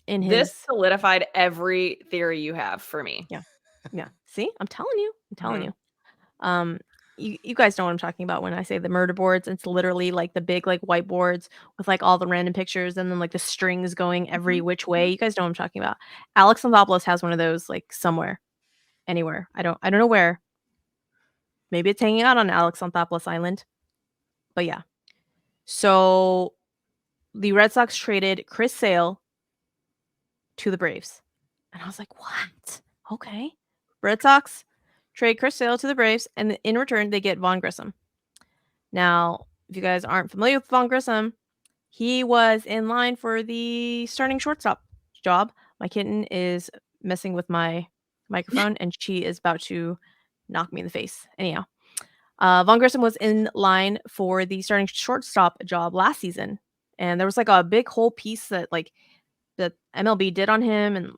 This solidified every theory you have for me. Yeah. See, I'm telling you. You guys know what I'm talking about when I say the murder boards. It's literally like the big like whiteboards with like all the random pictures and then like the strings going every which way. You guys know what I'm talking about. Alex Anthopoulos has one of those like somewhere, anywhere. I don't know where. Maybe it's hanging out on Alex Anthopoulos Island. But yeah. So the Red Sox traded Chris Sale to the Braves. And I was like, what? Okay. Red Sox trade Chris Sale to the Braves, and in return, they get Vaughn Grissom. Now, if you guys aren't familiar with Vaughn Grissom, he was in line for the starting shortstop job. My kitten is messing with my microphone, and she is about to knock me in the face. Anyhow, Vaughn Grissom was in line for the starting shortstop job last season, and there was like a big whole piece that like the MLB did on him, and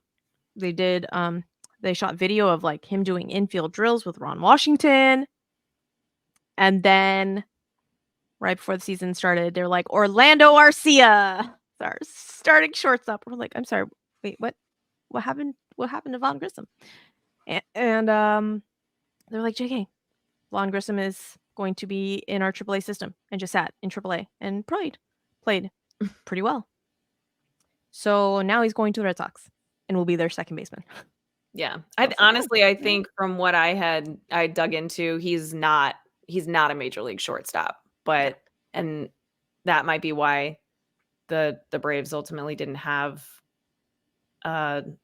they shot video of like him doing infield drills with Ron Washington. And then right before the season started, they're like, Orlando Arcia, our starting shortstop. We're like, I'm sorry, wait, what happened? What happened to Vaughn Grissom? And they're like, JK, Vaughn Grissom is going to be in our AAA system, and just sat in AAA and played pretty well. So now he's going to the Red Sox and will be their second baseman. Yeah. I think from what I dug into, he's not a major league shortstop, but and that might be why the Braves ultimately didn't have the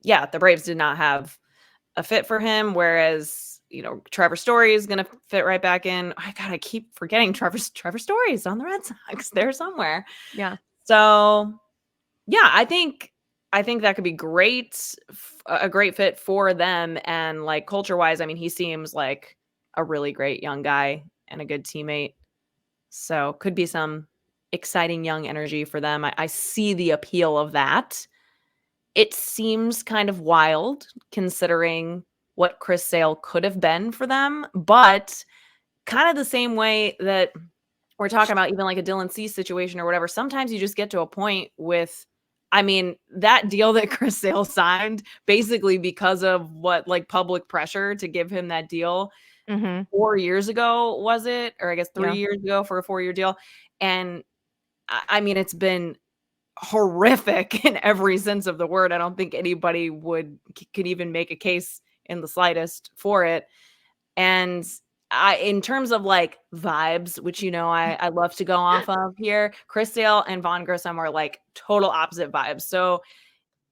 yeah, the Braves did not have a fit for him, whereas, Trevor Story is going to fit right back in. I keep forgetting Trevor Story is on the Red Sox. They're somewhere. Yeah. So, yeah, I think that could be great, a great fit for them. And like culture-wise, I mean, he seems like a really great young guy and a good teammate. So could be some exciting young energy for them. I see the appeal of that. It seems kind of wild considering what Chris Sale could have been for them, but kind of the same way that we're talking about even like a Dylan Cease situation or whatever. Sometimes you just get to a point with, I mean, that deal that Chris Sale signed basically because of what, like, public pressure to give him that deal 4 years ago, was it? Or I guess 3 years ago for a 4-year deal. And I mean, it's been horrific in every sense of the word. I don't think anybody could even make a case in the slightest for it. And in terms of like vibes, which, I love to go off of here, Chris Sale and Vaughn Grissom are like total opposite vibes. So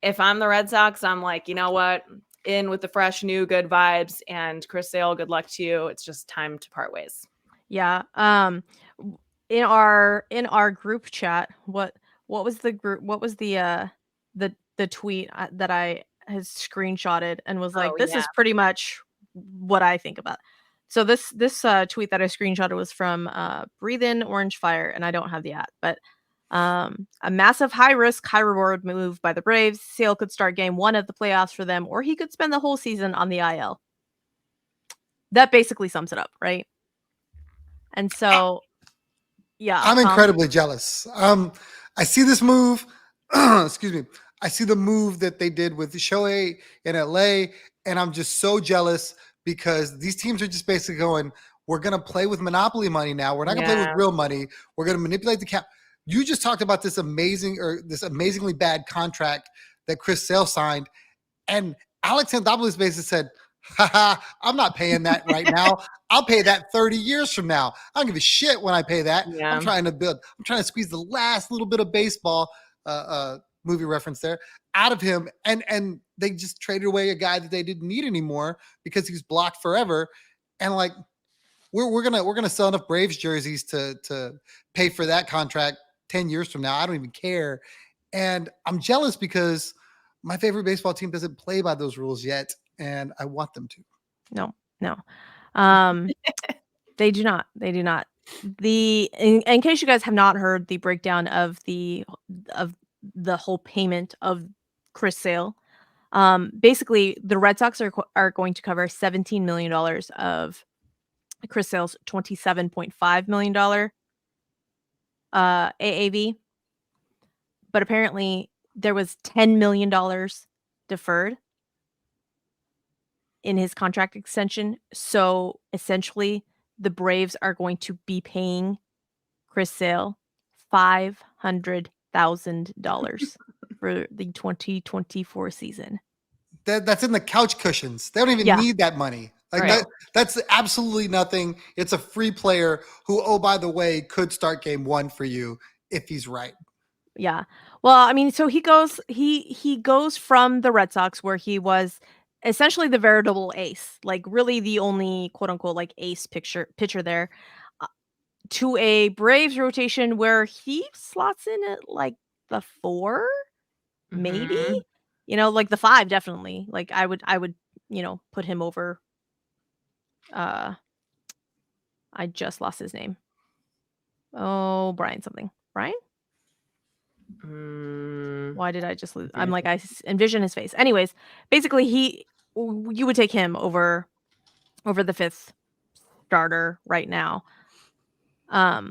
if I'm the Red Sox, I'm like, you know what? In with the fresh, new, good vibes. And Chris Sale, good luck to you. It's just time to part ways. Yeah. In our group chat, what was the group? What was the tweet that I has screenshotted and was like, Oh, this yeah. is pretty much what I think about. So this tweet that I screenshotted was from Breathe In Orange Fire, and I don't have the at, but a massive high risk, high reward move by the Braves. Sale could start game 1 of the playoffs for them, or he could spend the whole season on the IL. That basically sums it up, right? And so, yeah, I'm incredibly jealous. I see this move. Excuse me. I see the move that they did with Shohei in LA, and I'm just so jealous because these teams are just basically going, we're going to play with monopoly money now. We're not going to play with real money. We're going to manipulate the cap. You just talked about this amazingly bad contract that Chris Sale signed, and Alex Anthopoulos basically said, I'm not paying that right now. I'll pay that 30 years from now. I don't give a shit when I pay that. Yeah. I'm trying to squeeze the last little bit of baseball movie reference there out of him. And they just traded away a guy that they didn't need anymore because he was blocked forever. And like, we're gonna sell enough Braves jerseys to pay for that contract 10 years from now. I don't even care. And I'm jealous because my favorite baseball team doesn't play by those rules yet, and I want them to. No. They do not. In case you guys have not heard the breakdown of the whole payment of Chris Sale, basically the Red Sox are going to cover $17 million of Chris Sale's $27.5 million AAV, but apparently there was $10 million deferred in his contract extension. So essentially, the Braves are going to be paying Chris Sale $500,000 for the 2024 season. That's in the couch cushions. They don't even need that money. Like Right. that's absolutely nothing. It's a free player who, oh, by the way, could start game 1 for you if he's right. Yeah. Well, I mean, so he goes from the Red Sox, where he was essentially the veritable ace, like really the only quote unquote like ace pitcher there, to a Braves rotation where he slots in at like the 4, maybe, like the 5, definitely. Like I would, put him over. I just lost his name. Oh, Brian something. Brian? Why did I just lose? I'm like, I envision his face. Anyways, basically you would take him over the 5th starter right now. But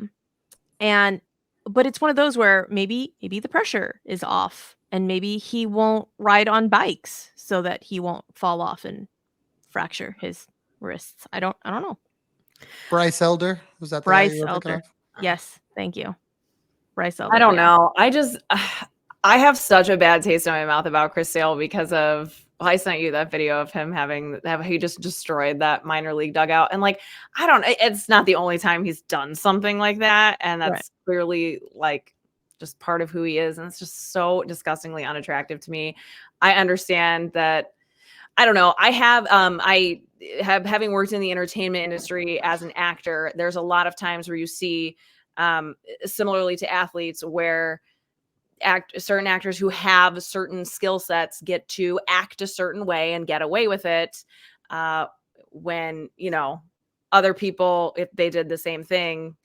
it's one of those where maybe the pressure is off, and maybe he won't ride on bikes so that he won't fall off and fracture his wrists. I don't know. Bryce Elder, was that the guy you were thinking of? Yes, thank you. Bryce Elder. I don't know. I have such a bad taste in my mouth about Chris Sale because of, I sent you that video of him he just destroyed that minor league dugout. And like, it's not the only time he's done something like that. And that's clearly like just part of who he is. And it's just so disgustingly unattractive to me. I understand that. I don't know. I have having worked in the entertainment industry as an actor, there's a lot of times where you see, similarly to athletes, where certain actors who have certain skill sets get to act a certain way and get away with it, when, other people, if they did the same thing,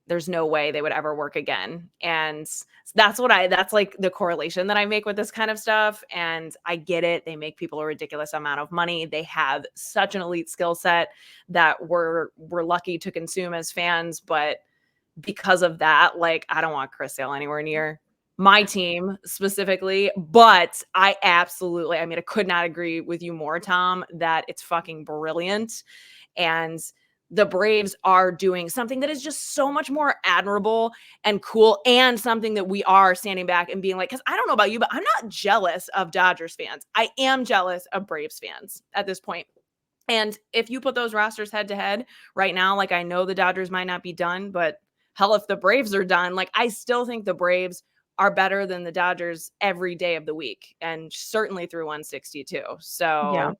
there's no way they would ever work again. And that's like the correlation that I make with this kind of stuff. And I get it. They make people a ridiculous amount of money. They have such an elite skill set that we're lucky to consume as fans. But because of that, like, I don't want Chris Sale anywhere near my team specifically. But I could not agree with you more, Tom, that it's fucking brilliant. And the Braves are doing something that is just so much more admirable and cool, and something that we are standing back and being like, because I don't know about you, but I'm not jealous of Dodgers fans. I am jealous of Braves fans at this point. And if you put those rosters head to head right now, like, I know the Dodgers might not be done, but hell, if the Braves are done, like, I still think the Braves are better than the Dodgers every day of the week, and certainly through 162. So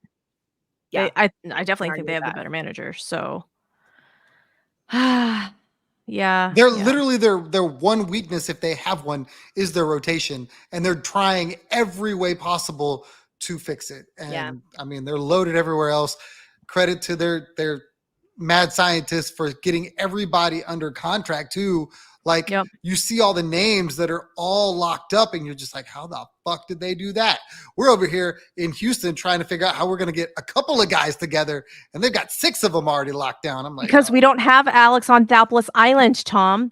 yeah, I definitely think they have the better manager. So yeah, They're literally their one weakness, if they have one, is their rotation, and they're trying every way possible to fix it. And I mean, they're loaded everywhere else. Credit to their mad scientists for getting everybody under contract too. Like, you see all the names that are all locked up, and you're just like, how the fuck did they do that? We're over here in Houston trying to figure out how we're going to get a couple of guys together, and they've got 6 of them already locked down. I'm like, because we don't have Alex on Thapless Island, Tom.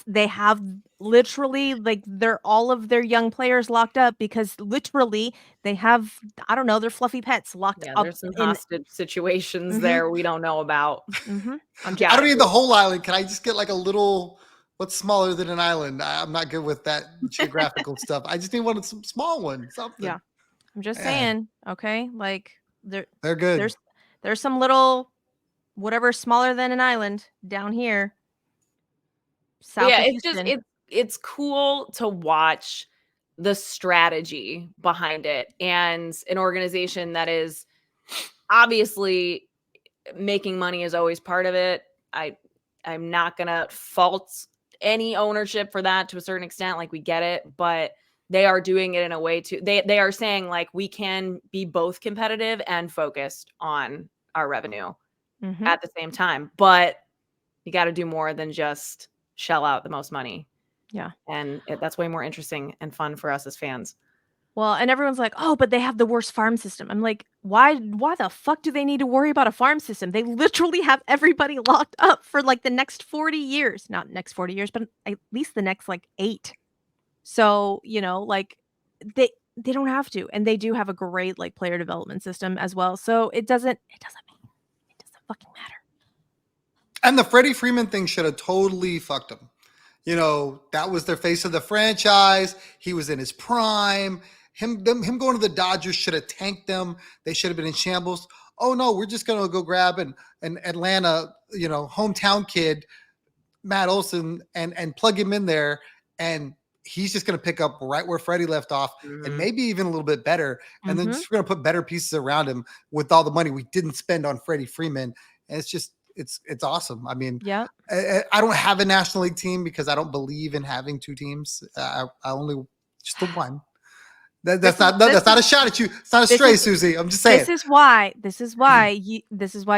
They have literally, like, they're all of their young players locked up because literally they have, I don't know, their fluffy pets locked up. There's some hostage situations there we don't know about. I don't need the whole island. Can I just get like a little, what's smaller than an island? I'm not good with that geographical stuff. I just need some small one, something. Yeah. I'm just saying, okay? Like, they're good. There's some little, whatever, smaller than an island down here. It's cool to watch the strategy behind it, and an organization that is obviously making money is always part of it. I'm not gonna fault any ownership for that to a certain extent. Like, we get it, but they are doing it in a way to, they are saying, like, we can be both competitive and focused on our revenue at the same time, but you got to do more than just shell out the most money. Yeah. And that's way more interesting and fun for us as fans. Well, and everyone's like, oh, but they have the worst farm system. I'm like, why the fuck do they need to worry about a farm system? They literally have everybody locked up for like the next 40 years. Not next 40 years, but at least the next like 8. So, like, they don't have to. And they do have a great like player development system as well. So it doesn't fucking matter. And the Freddie Freeman thing should have totally fucked them. That was their face of the franchise. He was in his prime. Him going to the Dodgers should have tanked them. They should have been in shambles. Oh no, we're just gonna go grab an Atlanta, hometown kid, Matt Olson, and plug him in there, and he's just gonna pick up right where Freddie left off, and maybe even a little bit better. And then just gonna put better pieces around him with all the money we didn't spend on Freddie Freeman. And it's just it's awesome. I mean, I don't have a National League team because I don't believe in having 2 teams. I only just the one. That's not a shot at you. It's not a stray, Suzy. I'm just saying. This is why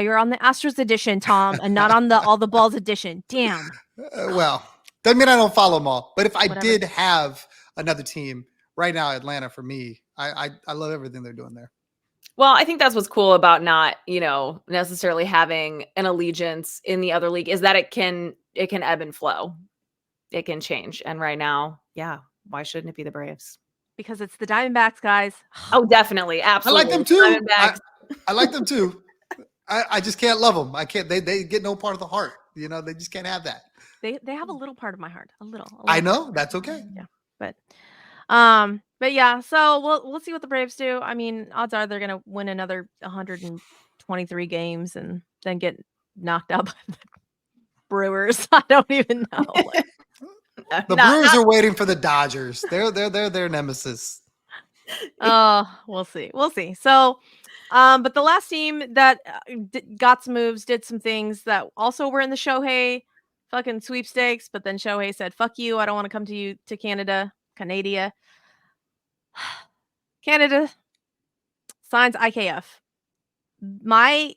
you're on the Astros edition, Tom, and not on the All the Balls edition. Damn. Well, doesn't mean I don't follow them all. But if I did have another team right now, Atlanta for me, I love everything they're doing there. Well, I think that's what's cool about not, necessarily having an allegiance in the other league, is that it can ebb and flow. It can change. And right now, why shouldn't it be the Braves? Because it's the Diamondbacks, guys. Oh, definitely. Absolutely. I like them too. Diamondbacks. I like them too. I just can't love them. I can't. They get no part of the heart. They just can't have that. They have a little part of my heart. A little. I know. That's okay. Yeah. But yeah, so we'll see what the Braves do. I mean, odds are they're gonna win another 123 games and then get knocked out by the Brewers. I don't even know. The Brewers are waiting for the Dodgers. They're their nemesis. Oh, we'll see. We'll see. So, but the last team that got some moves, did some things that also were in the Shohei fucking sweepstakes, but then Shohei said, "Fuck you, I don't want to come to Canada." Canada signs IKF. My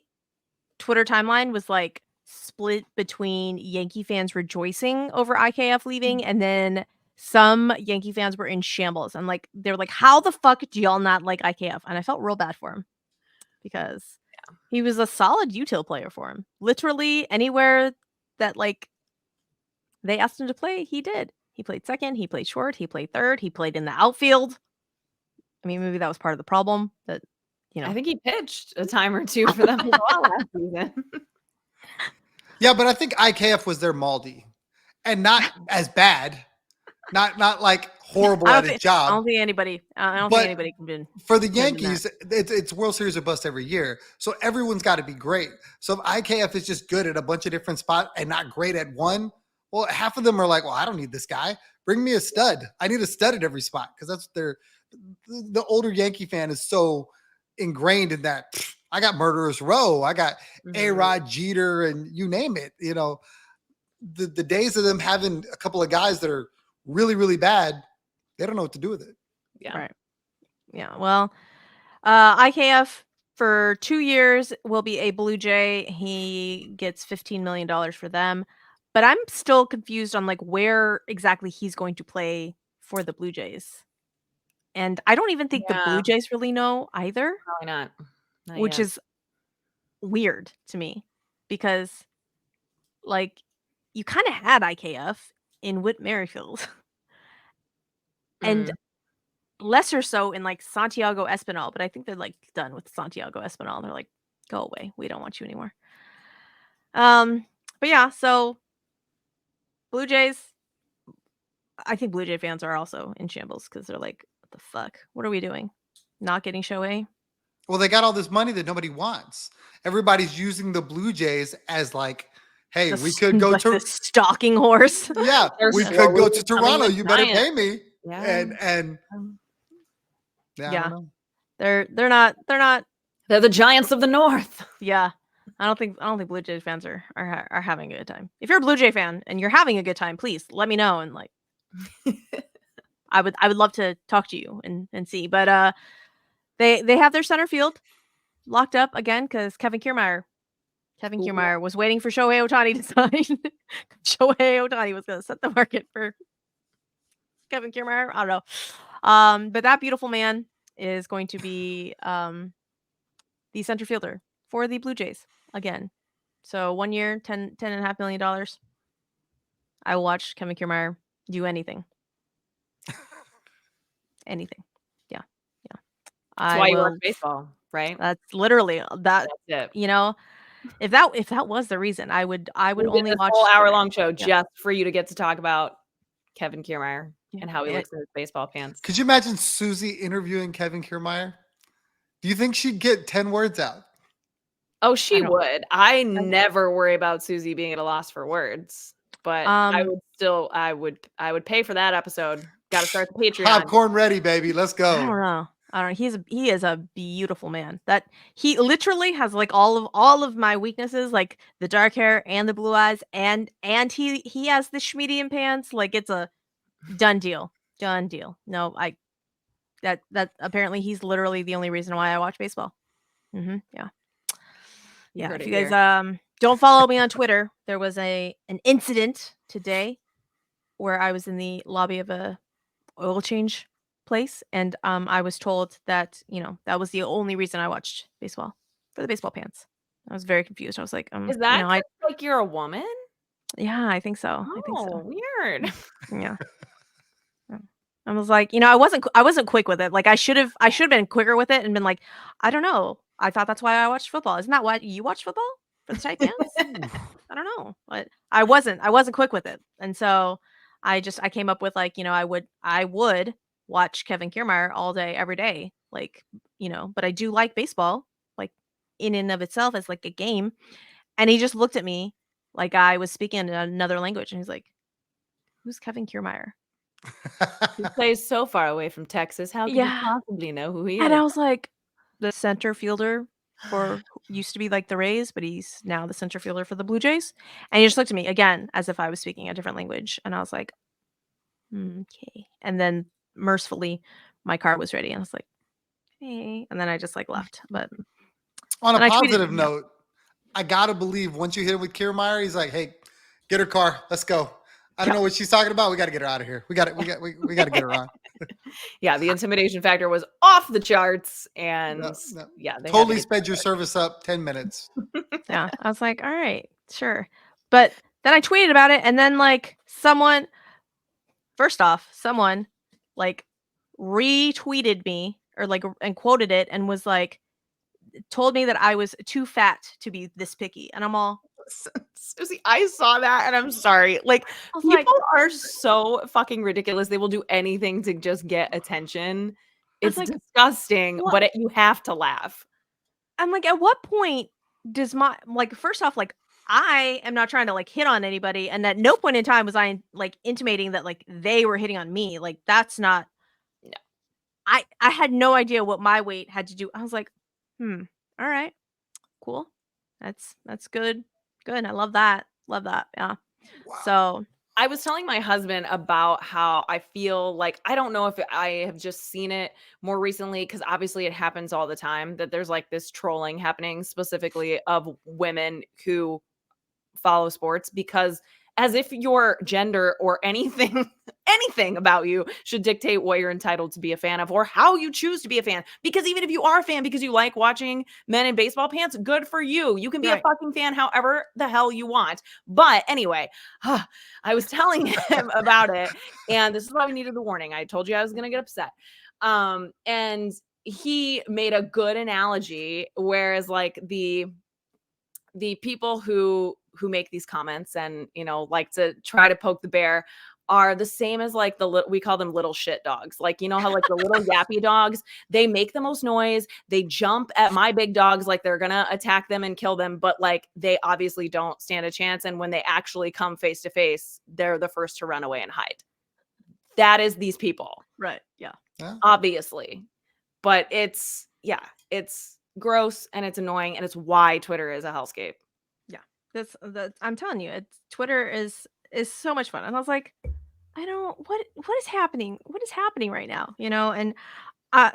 Twitter timeline was like split between Yankee fans rejoicing over IKF leaving, and then some Yankee fans were in shambles. And like they were like, "How the fuck do y'all not like IKF?" And I felt real bad for him because he was a solid util player for him. Literally anywhere that like they asked him to play, he did. He played second, he played short, he played third, he played in the outfield. I mean, maybe that was part of the problem that, you know. I think he pitched a time or two for them as well last season. Yeah, but I think IKF was their Maldi, and not as bad, not like horrible at his job. I don't think anybody can win. For the Yankees, it's World Series or bust every year, so everyone's got to be great. So if IKF is just good at a bunch of different spots and not great at one, well, half of them are like, "Well, I don't need this guy. Bring me a stud. I need a stud at every spot," because that's the older Yankee fan is so ingrained in that. I got Murderers Row. I got A-Rod, Jeter, and you name it. You know, the days of them having a couple of guys that are really, really bad, they don't know what to do with it. Yeah. Right. Yeah. Well, IKF for 2 years will be a Blue Jay. He gets $15 million for them. But I'm still confused on like where exactly he's going to play for the Blue Jays. And I don't even think the Blue Jays really know either. Probably not. Which is weird to me because like you kind of had IKF in Whit Merrifield and lesser so in like Santiago Espinal, but I think they're like done with Santiago Espinal. They're like, go away. We don't want you anymore. But yeah, so Blue Jays, I think Blue Jay fans are also in shambles because they're like, what the fuck? What are we doing? Not getting Shohei? Well, they got all this money that nobody wants. Everybody's using the Blue Jays as like, hey, we could go to the stalking horse. Yeah, we could go to Toronto. You better pay me. Yeah. And yeah. I don't know. They're not. They're the Giants of the North. Yeah. I don't think Blue Jays fans are having a good time. If you're a Blue Jay fan and you're having a good time, please let me know and like I would love to talk to you and see. But they have their center field locked up again because Kevin Kiermaier was waiting for Shohei Ohtani to sign. Shohei Ohtani was going to set the market for Kevin Kiermaier. I don't know. But that beautiful man is going to be the center fielder for the Blue Jays again. So 1 year, $10.5 million. I will watch Kevin Kiermaier do anything. Anything. Yeah. That's why you watch baseball, right? That's literally that. That's it. You know, if that was the reason, I would only watch a whole hour-long show just for you to get to talk about Kevin Kiermaier and how he looks in his baseball pants. Could you imagine Suzy interviewing Kevin Kiermaier? Do you think she'd get 10 words out? Oh, she would. I never worry about Suzy being at a loss for words, but I would pay for that episode. Got to start the Patreon. Popcorn ready, baby. Let's go. I don't know. He is a beautiful man. That he literally has like all of my weaknesses, like the dark hair and the blue eyes, and he has the schmedium pants. Like it's a done deal. No, that apparently he's literally the only reason why I watch baseball. Yeah. If you guys don't follow me on Twitter, there was an incident today where I was in the lobby of a oil change place, and I was told that that was the only reason I watched baseball, for the baseball pants. I was very confused. I was like, is that like you're a woman? Yeah, I think so. Oh, I think so. Weird. Yeah. I was like, I wasn't quick with it. Like I should have been quicker with it and been like, I don't know. I thought that's why I watched football. Isn't that why you watch football? For the tight pants? I don't know. But I wasn't quick with it. And so I came up with like, I would watch Kevin Kiermaier all day, every day. Like, but I do like baseball, like in and of itself as like a game. And he just looked at me like I was speaking in another language. And he's like, who's Kevin Kiermaier? He plays so far away from Texas. How could you Yeah. possibly know who he And is? I was like, the center fielder for used to be like the Rays, but he's now the center fielder for the Blue Jays. And he just looked at me again as if I was speaking a different language. And I was like, okay. And then mercifully, my car was ready. And I was like, hey. And then I just like left. But On a and I tweeted, positive note, I gotta believe once you hit him with Kiermaier, he's like, "Hey, get her car, let's go." I don't know what she's talking about. We got to get her out of here. We got to get her on. Yeah, the intimidation factor was off the charts, and No. yeah, they Totally sped your service up 10 minutes. yeah, I was like, all right, sure. But then I tweeted about it, and then like someone like retweeted me or like and quoted it and was like, told me that I was too fat to be this picky, and I'm all, Suzy, I saw that and I'm sorry. Like, I was people like, are so fucking ridiculous. They will do anything to just get attention. It's like, disgusting, what? but you have to laugh. I'm like, at what point does my like first off, like I am not trying to like hit on anybody, and at no point in time was I like intimating that like they were hitting on me. Like that's not. No. I had no idea what my weight had to do. I was like, all right, cool. That's good. Good. I love that. Love that. Yeah. Wow. So I was telling my husband about how I feel like, I don't know if I have just seen it more recently, because obviously it happens all the time, that there's like this trolling happening specifically of women who follow sports, because as if your gender or anything about you should dictate what you're entitled to be a fan of or how you choose to be a fan. Because even if you are a fan because you like watching men in baseball pants, good for you. You can be a fucking fan however the hell you want. But anyway, I was telling him about it, and this is why we needed the warning. I told you I was going to get upset. And he made a good analogy, whereas like the people who make these comments and, you know, like to try to poke the bear are the same as like we call them little shit dogs. Like, you know how like the little yappy dogs, they make the most noise. They jump at my big dogs like they're going to attack them and kill them. But like they obviously don't stand a chance. And when they actually come face to face, they're the first to run away and hide. That is these people. right. Yeah. Obviously. But it's gross and it's annoying, and it's why Twitter is a hellscape. That's I'm telling you, it's Twitter is so much fun. And I was like, I don't what is happening? What is happening right now? You know, and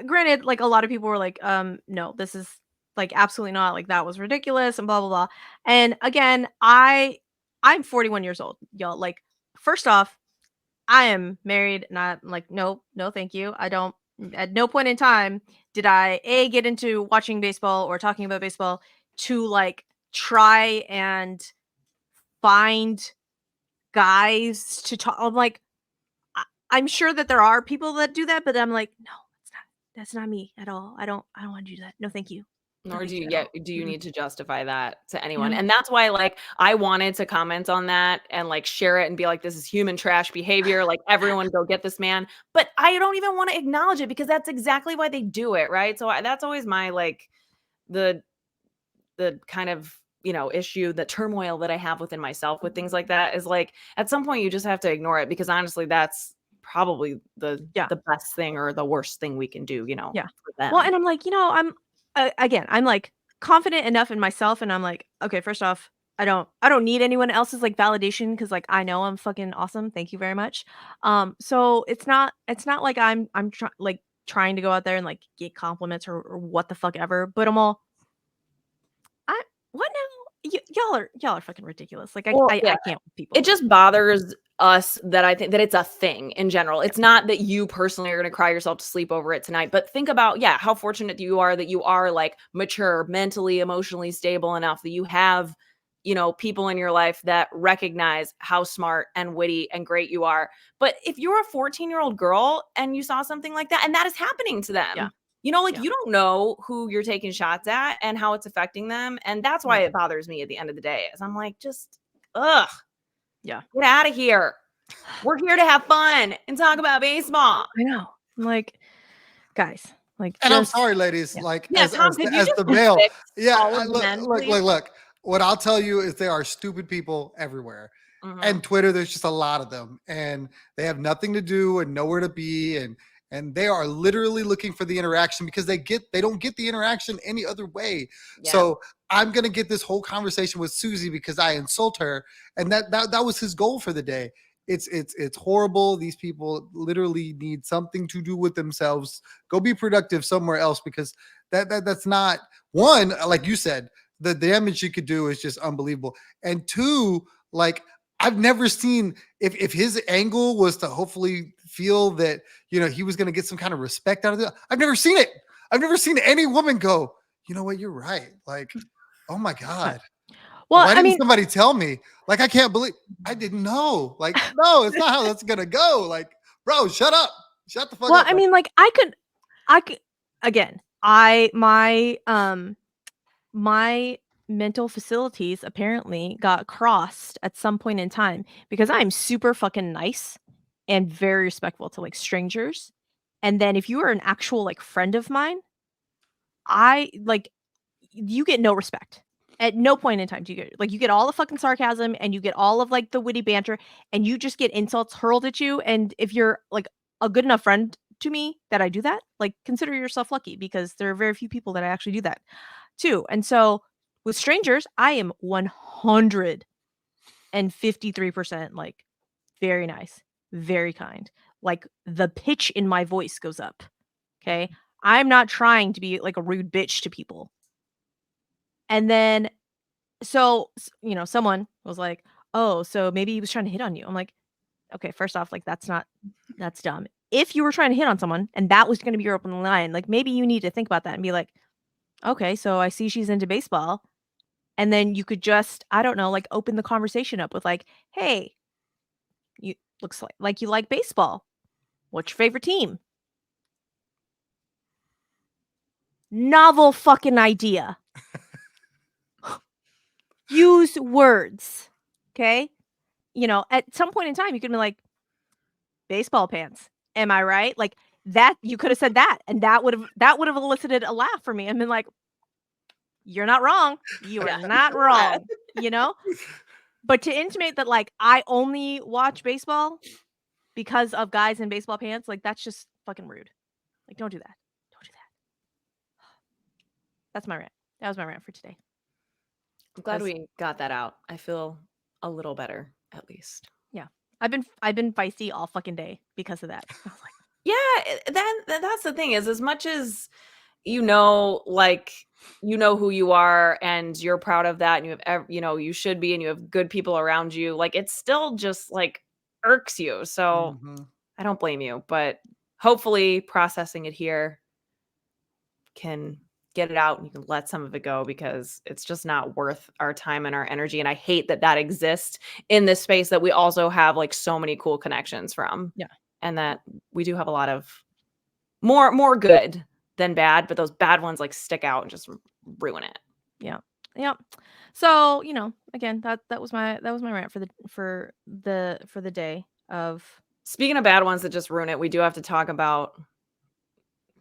granted, like a lot of people were like, no, this is like absolutely not, like that was ridiculous and blah blah blah. And again, I'm 41 years old, y'all. Like, first off, I am married, and I'm like, no, thank you. I don't at no point in time did I get into watching baseball or talking about baseball to like try and find guys to talk. I'm like, I'm sure that there are people that do that, but I'm like, no, that's not me at all. I don't want to do that. No, thank you. Nor do you Mm-hmm. need to justify that to anyone. No. And that's why like I wanted to comment on that and like share it and be like, this is human trash behavior. Like, everyone go get this man. But I don't even want to acknowledge it, because that's exactly why they do it. Right. So that's always my like the kind of, you know, issue, the turmoil that I have within myself with things like that is like, at some point you just have to ignore it, because honestly, that's probably the best thing or the worst thing we can do, you know, for them. Well, and I'm like, you know, I'm again, I'm like confident enough in myself, and I'm like, okay, first off, I don't need anyone else's like validation, because like I know I'm fucking awesome. Thank you very much. So it's not like I'm trying to go out there and like get compliments or what the fuck ever. But I'm all, what now? Y'all are fucking ridiculous. Like I can't with people. It just bothers us that I think that it's a thing in general. It's not that you personally are going to cry yourself to sleep over it tonight, but think about, how fortunate you are that you are like mature, mentally, emotionally stable enough that you have, you know, people in your life that recognize how smart and witty and great you are. But if you're a 14-year-old girl and you saw something like that, and that is happening to them, you know, like you don't know who you're taking shots at and how it's affecting them. And that's why it bothers me at the end of the day, is I'm like, just, get out of here. We're here to have fun and talk about baseball. I know. I'm like, guys, like, and I'm sorry, ladies, like as the male. Yeah, look. What I'll tell you is there are stupid people everywhere. And Twitter, there's just a lot of them, and they have nothing to do and nowhere to be, and they are literally looking for the interaction because they don't get the interaction any other way. Yeah. So I'm gonna get this whole conversation with Suzy because I insult her, and that was his goal for the day. It's horrible. These people literally need something to do with themselves. Go be productive somewhere else, because that's not, one, like you said, the damage you could do is just unbelievable. And two, like, I've never seen, if his angle was to hopefully feel that, he was going to get some kind of respect out of it. I've never seen it. I've never seen any woman go, you know what, you're right. Like, oh my God. Well, Why didn't somebody tell me? Like, I can't believe I didn't know. Like, no, it's not how that's going to go. Like, bro, shut up. Shut the fuck up. Well, I mean, like, I could, again, my mental facilities apparently got crossed at some point in time, because I'm super fucking nice and very respectful to, like, strangers. And then if you are an actual, like, friend of mine, you get no respect. At no point in time do you get all the fucking sarcasm, and you get all of, like, the witty banter, and you just get insults hurled at you. And if you're, like, a good enough friend to me that I do that, like, consider yourself lucky, because there are very few people that I actually do that too. And so with strangers, I am 153% like very nice, very kind. Like, the pitch in my voice goes up. Okay. I'm not trying to be like a rude bitch to people. And then, so, someone was like, oh, so maybe he was trying to hit on you. I'm like, okay, first off, like, that's dumb. If you were trying to hit on someone and that was going to be your open line, like, maybe you need to think about that and be like, okay, so I see she's into baseball. And then you could just, I don't know, like, open the conversation up with, like, hey, you looks like you like baseball. What's your favorite team? Novel fucking idea. Use words. Okay? At some point in time, you could be like, baseball pants. Am I right? Like, that, you could have said that, and that would have elicited a laugh for me. I've been like, you're not wrong. You are not wrong. But to intimate that, like, I only watch baseball because of guys in baseball pants, like, that's just fucking rude. Like, don't do that. Don't do that. That's my rant. That was my rant for today. I'm glad we got that out. I feel a little better, at least. Yeah. I've been feisty all fucking day because of that. I was like, yeah, that's the thing, is as much as like, who you are and you're proud of that, and you have, you should be, and you have good people around you, like, it still just, like, irks you. So I don't blame you, but hopefully processing it here can get it out and you can let some of it go, because it's just not worth our time and our energy. And I hate that exists in this space that we also have, like, so many cool connections from. Yeah. And that we do have a lot of more good than bad, but those bad ones, like, stick out and just ruin it. Yeah. Yeah. So, again, that was my rant for the day of. Speaking of bad ones that just ruin it, we do have to talk about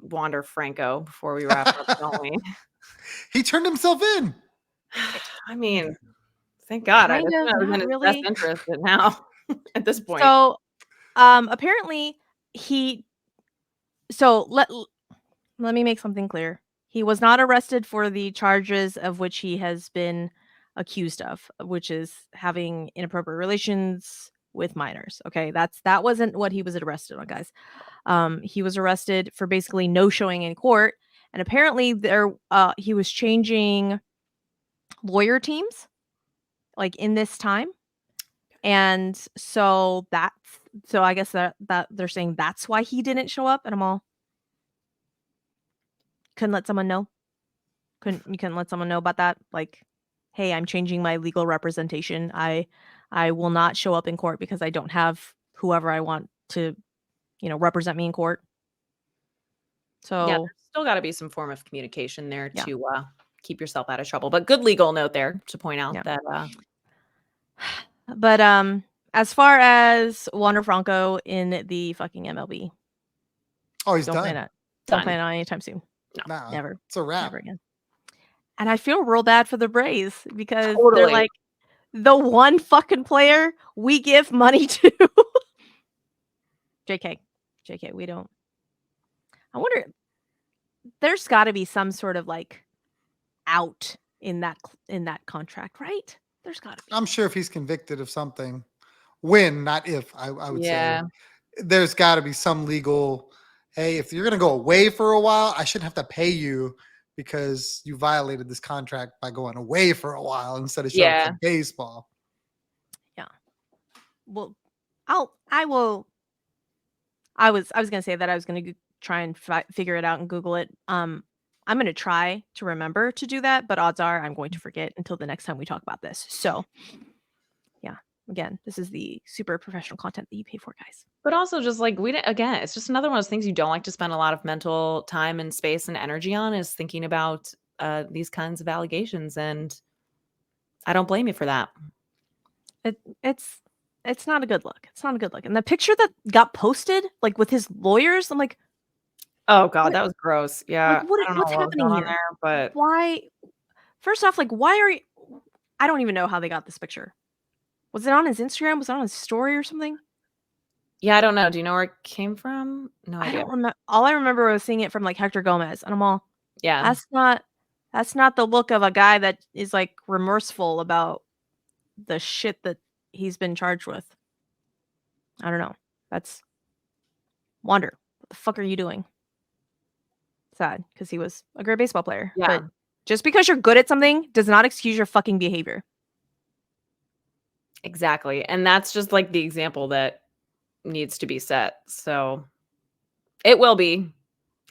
Wander Franco before we wrap up, don't we? He turned himself in. I mean, thank God. I Kind of, was in his not best really. interest now at this point. So, apparently let me make something clear. He was not arrested for the charges of which he has been accused of, which is having inappropriate relations with minors. Okay, that wasn't what he was arrested on, guys. He was arrested for basically no showing in court, and apparently he was changing lawyer teams, like, in this time. And so I guess that they're saying that's why he didn't show up. And I'm all, couldn't let someone know. Couldn't let someone know about that? Like, hey, I'm changing my legal representation. I will not show up in court because I don't have whoever I want to, represent me in court. So yeah, there's still got to be some form of communication there to keep yourself out of trouble. But good legal note there to point out that. But as far as Wander Franco in the fucking MLB, he's don't done. plan it. Don't plan it on anytime soon. No, never. It's a wrap. Never again. And I feel real bad for the Braves because Totally. they're like, the one fucking player we give money to. JK, we don't. I wonder. There's got to be some sort of like out in that contract, right? There's got to be. I'm sure if he's convicted of something, when, not if, I would Yeah. say, there's got to be some legal. Hey, if you're gonna go away for a while, I shouldn't have to pay you because you violated this contract by going away for a while instead of showing up for baseball. Yeah. Well, I will. I was gonna say that I was gonna try and figure it out and Google it. I'm gonna try to remember to do that, but odds are I'm going to forget until the next time we talk about this. So, yeah. Again, this is the super professional content that you pay for, guys. But also just like again, it's just another one of those things you don't like to spend a lot of mental time and space and energy on is thinking about these kinds of allegations. And I don't blame you for that. It's not a good look. It's not a good look. And the picture that got posted, like with his lawyers, I'm like, oh god, that was gross. Yeah, like, what's happening here? There, but why? First off, like, why are you? I don't even know how they got this picture. Was it on his Instagram? Was it on his story or something? Yeah, I don't know. Do you know where it came from? No idea. I don't remember. All I remember was seeing it from like Hector Gomez, and I'm all, yeah, that's not the look of a guy that is like remorseful about the shit that he's been charged with. I don't know. That's Wander. What the fuck are you doing? Sad, because he was a great baseball player. Yeah. But just because you're good at something does not excuse your fucking behavior. Exactly. And that's just like the example that needs to be set. So it will be.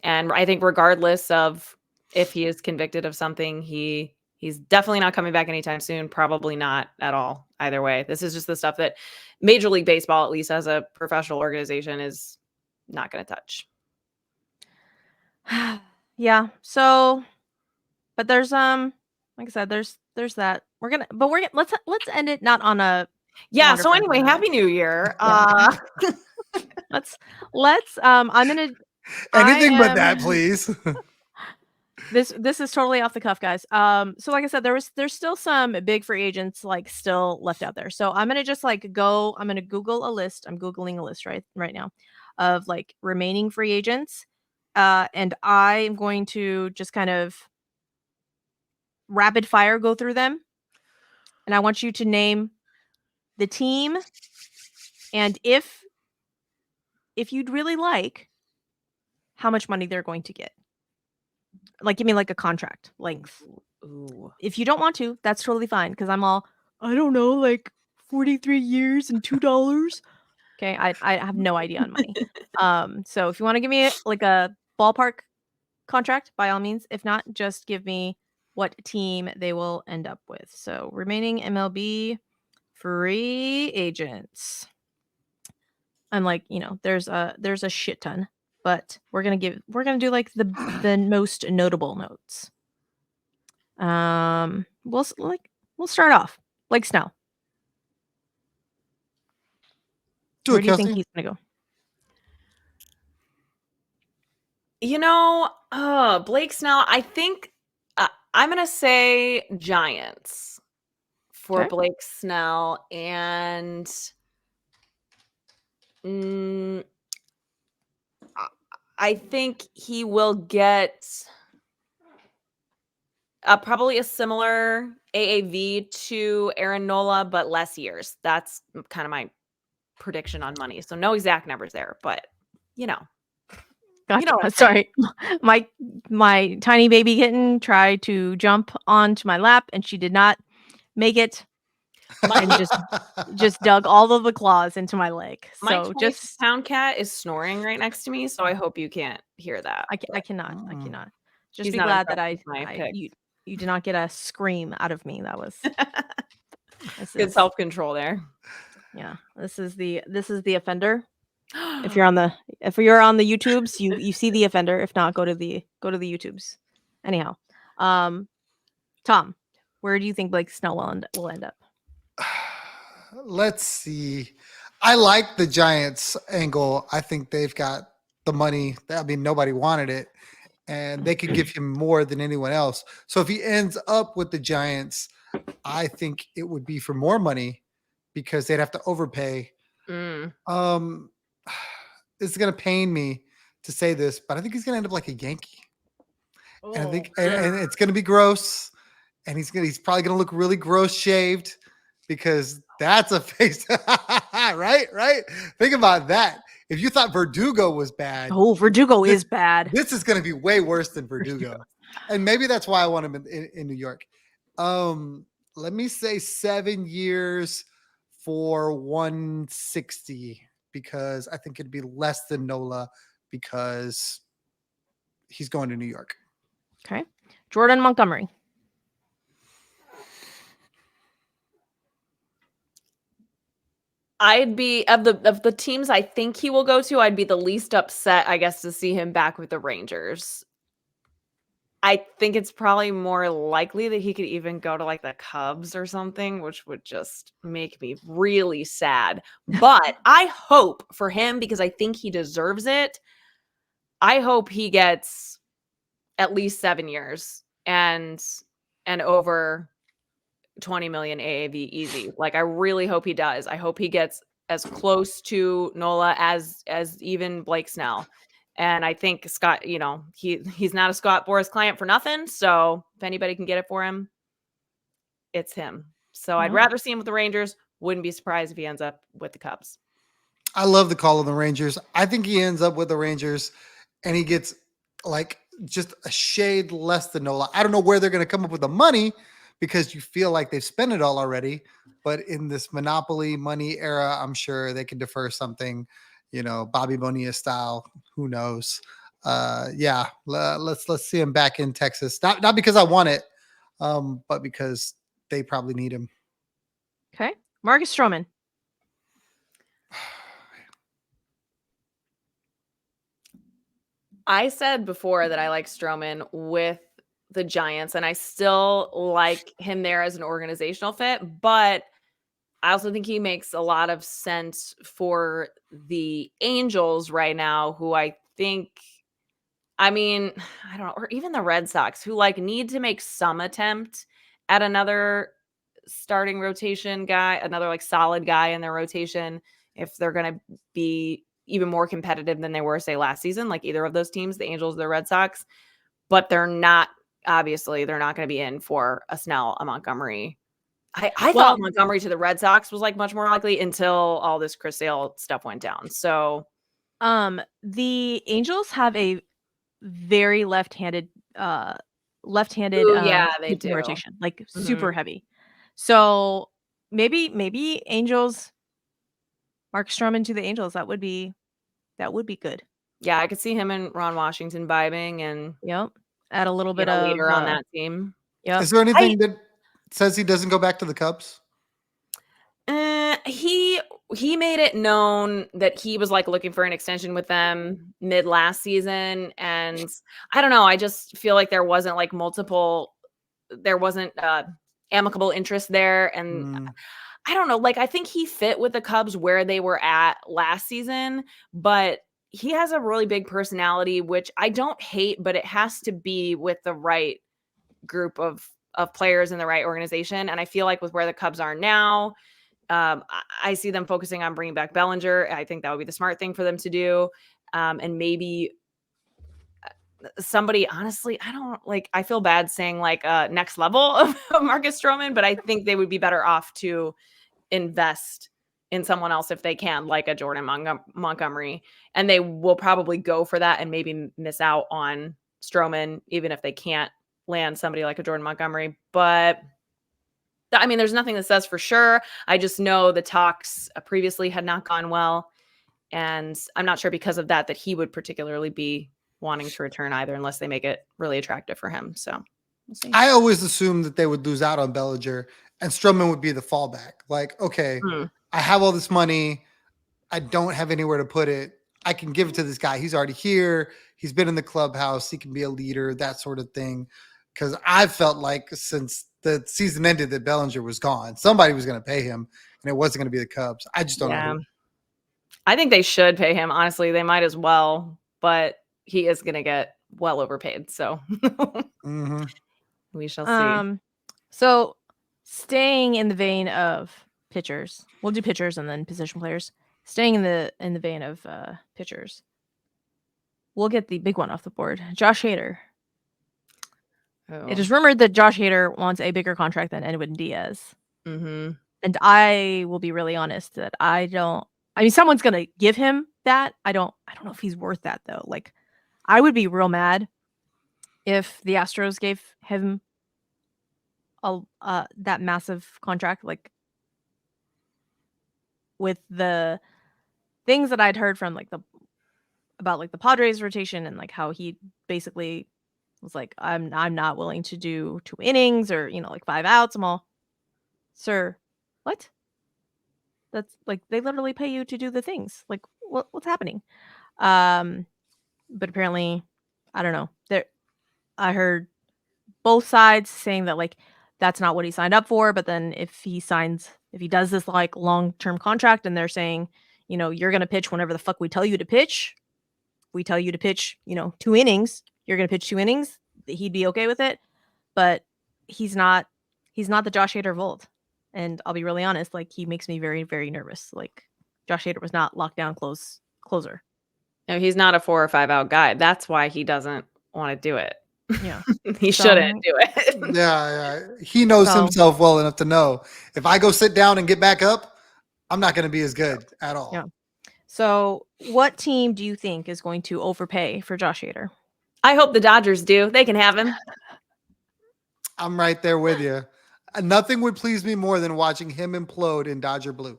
And I think regardless of if he is convicted of something, he's definitely not coming back anytime soon. Probably not at all. Either way. This is just the stuff that Major League Baseball, at least as a professional organization, is not going to touch. Yeah. So, but there's like I said, there's that. Let's end it not on a So anyway, Happy New Year. let's I'm gonna anything but that, please. This is totally off the cuff, guys. So like I said, there's still some big free agents like still left out there. So I'm gonna just like I'm gonna Google a list. I'm Googling a list right now of like remaining free agents. And I am going to just kind of rapid fire go through them. And I want you to name the team and if you'd really like, how much money they're going to get. Like, give me like a contract length. Ooh. If you don't want to, that's totally fine. Because I'm all, I don't know, like 43 years and $2. Okay, I have no idea on money. So if you want to give me like a ballpark contract, by all means. If not, just give me what team they will end up with. So remaining MLB free agents. I'm like, there's a shit ton, but we're gonna do like the most notable notes. We'll start off Blake Snell. Where do you think he's gonna go? Blake Snell, I think I'm gonna say Giants for Blake Snell, and I think he will get probably a similar AAV to Aaron Nola, but less years. That's kind of my prediction on money. So no exact numbers there, but Gotcha. Sorry. My tiny baby kitten tried to jump onto my lap and she did not make it. And just dug all of the claws into my leg. My So just pound cat is snoring right next to me, so I hope you can't hear that. I cannot. Just be glad that you did not get a scream out of me. That was good self-control there. Yeah. This is the offender. If you're on the YouTubes, you see the offender. If not, go to the YouTubes. Anyhow, Tom, where do you think Blake Snell will end up? Let's see. I like the Giants angle. I think they've got the money. I mean, nobody wanted it, and they could give him more than anyone else. So if he ends up with the Giants, I think it would be for more money because they'd have to overpay. Mm. This is gonna pain me to say this, but I think he's gonna end up like a Yankee. And I think and it's gonna be gross. And he's probably gonna look really gross shaved because that's a face. Right? Think about that. If you thought Verdugo was bad, Oh, Verdugo this, is bad. this is gonna be way worse than Verdugo. And maybe that's why I want him in New York. Let me say 7 years for 160 because I think it'd be less than Nola because he's going to New York. Okay. Jordan Montgomery. I'd be of the teams I think he will go to, I'd be the least upset, I guess, to see him back with the Rangers. I think it's probably more likely that he could even go to like the Cubs or something, which would just make me really sad. But I hope for him, because I think he deserves it, I hope he gets at least 7 years and over 20 million AAV easy. Like I really hope he does. I hope he gets as close to Nola as even Blake Snell. And I think Scott, he's not a Scott Boras client for nothing. So if anybody can get it for him, it's him. So I'd rather see him with the Rangers. Wouldn't be surprised if he ends up with the Cubs. I love the call of the Rangers. I think he ends up with the Rangers and he gets like just a shade less than Nola. I don't know where they're going to come up with the money because you feel like they've spent it all already. But in this monopoly money era, I'm sure they can defer something, Bobby Bonilla style. Who knows? Let's see him back in Texas. Not because I want it, but because they probably need him. Okay. Marcus Stroman. I said before that I like Stroman with the Giants, and I still like him there as an organizational fit, but I also think he makes a lot of sense for the Angels right now, who I think, I don't know, or even the Red Sox, who like need to make some attempt at another starting rotation guy, another like solid guy in their rotation, if they're going to be even more competitive than they were, say, last season, like either of those teams, the Angels or the Red Sox. But they're not going to be in for a Snell, a Montgomery. I thought Montgomery to the Red Sox was like much more likely until all this Chris Sale stuff went down. So the Angels have a very left-handed they do. rotation, like super heavy. So maybe Angels, Mark Stroman to the Angels, that would be good. Yeah, I could see him and Ron Washington vibing and add a little bit of leader on that team. Is there anything that says he doesn't go back to the Cubs? He made it known that he was like looking for an extension with them mid last season, and I don't know. I just feel like there wasn't amicable interest there, and I don't know. Like I think he fit with the Cubs where they were at last season, but he has a really big personality, which I don't hate, but it has to be with the right group of players in the right organization. And I feel like with where the Cubs are now, I see them focusing on bringing back Bellinger. I think that would be the smart thing for them to do. And maybe somebody, honestly, I feel bad saying like next level of Marcus Stroman, but I think they would be better off to invest in someone else if they can, like a Jordan Montgomery. And they will probably go for that and maybe miss out on Stroman, even if they can't land somebody like a Jordan Montgomery. But there's nothing that says for sure. I just know the talks previously had not gone well. And I'm not sure because of that he would particularly be wanting to return either, unless they make it really attractive for him. So we'll see. I always assumed that they would lose out on Bellinger and Stroman would be the fallback. Like, okay, I have all this money. I don't have anywhere to put it. I can give it to this guy. He's already here. He's been in the clubhouse. He can be a leader, that sort of thing. Because I felt like since the season ended that Bellinger was gone, somebody was going to pay him, and it wasn't going to be the Cubs. I just don't know who. I think they should pay him. Honestly, they might as well, but he is going to get well overpaid. So we shall see. So Staying in the vein of pitchers, we'll do pitchers and then position players. Staying in the vein of pitchers, we'll get the big one off the board. Josh Hader. It is rumored that Josh Hader wants a bigger contract than Edwin Diaz. Mm-hmm. And I will be really honest that I mean, someone's gonna give him that. I don't know if he's worth that though. Like, I would be real mad if the Astros gave him that massive contract, like with the things that I'd heard from about the Padres rotation and like how he basically was like, I'm not willing to do 2 innings or, like 5 outs. I'm all, sir, what? That's like, they literally pay you to do the things. Like, what's happening? But apparently, I don't know. I heard both sides saying that like that's not what he signed up for. But then if he does this like long-term contract and they're saying, you're gonna pitch whenever the fuck we tell you to pitch. We tell you to pitch, 2 innings. You're gonna pitch 2 innings. He'd be okay with it. But he's not the Josh Hader of old. And I'll be really honest, like he makes me very, very nervous. Like Josh Hader was not lockdown closer. No, he's not a 4 or 5 out guy. That's why he doesn't want to do it. Yeah. He shouldn't do it. Yeah. He knows So- himself well enough to know if I go sit down and get back up, I'm not going to be as good at all. Yeah. So what team do you think is going to overpay for Josh Hader? I hope the Dodgers do. They can have him. I'm right there with you. Nothing would please me more than watching him implode in Dodger blue.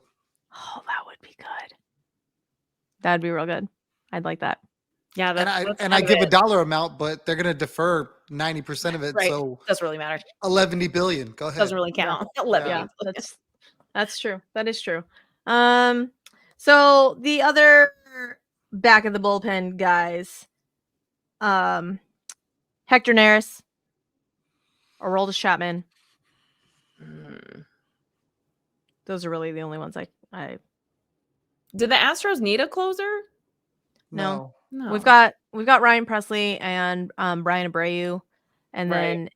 Oh, that would be good. That'd be real good. I'd like that. Yeah, I give a dollar amount, but they're going to defer 90% of it. Right. So doesn't really matter. 11 billion. Go ahead. Doesn't really count. 11. Yeah, that's true. That is true. So the other back of the bullpen guys, Hector Neris, Aroldis Chapman. Those are really the only ones I. Did the Astros need a closer? No. No. We've got Ryan Presley and Brian Abreu, and then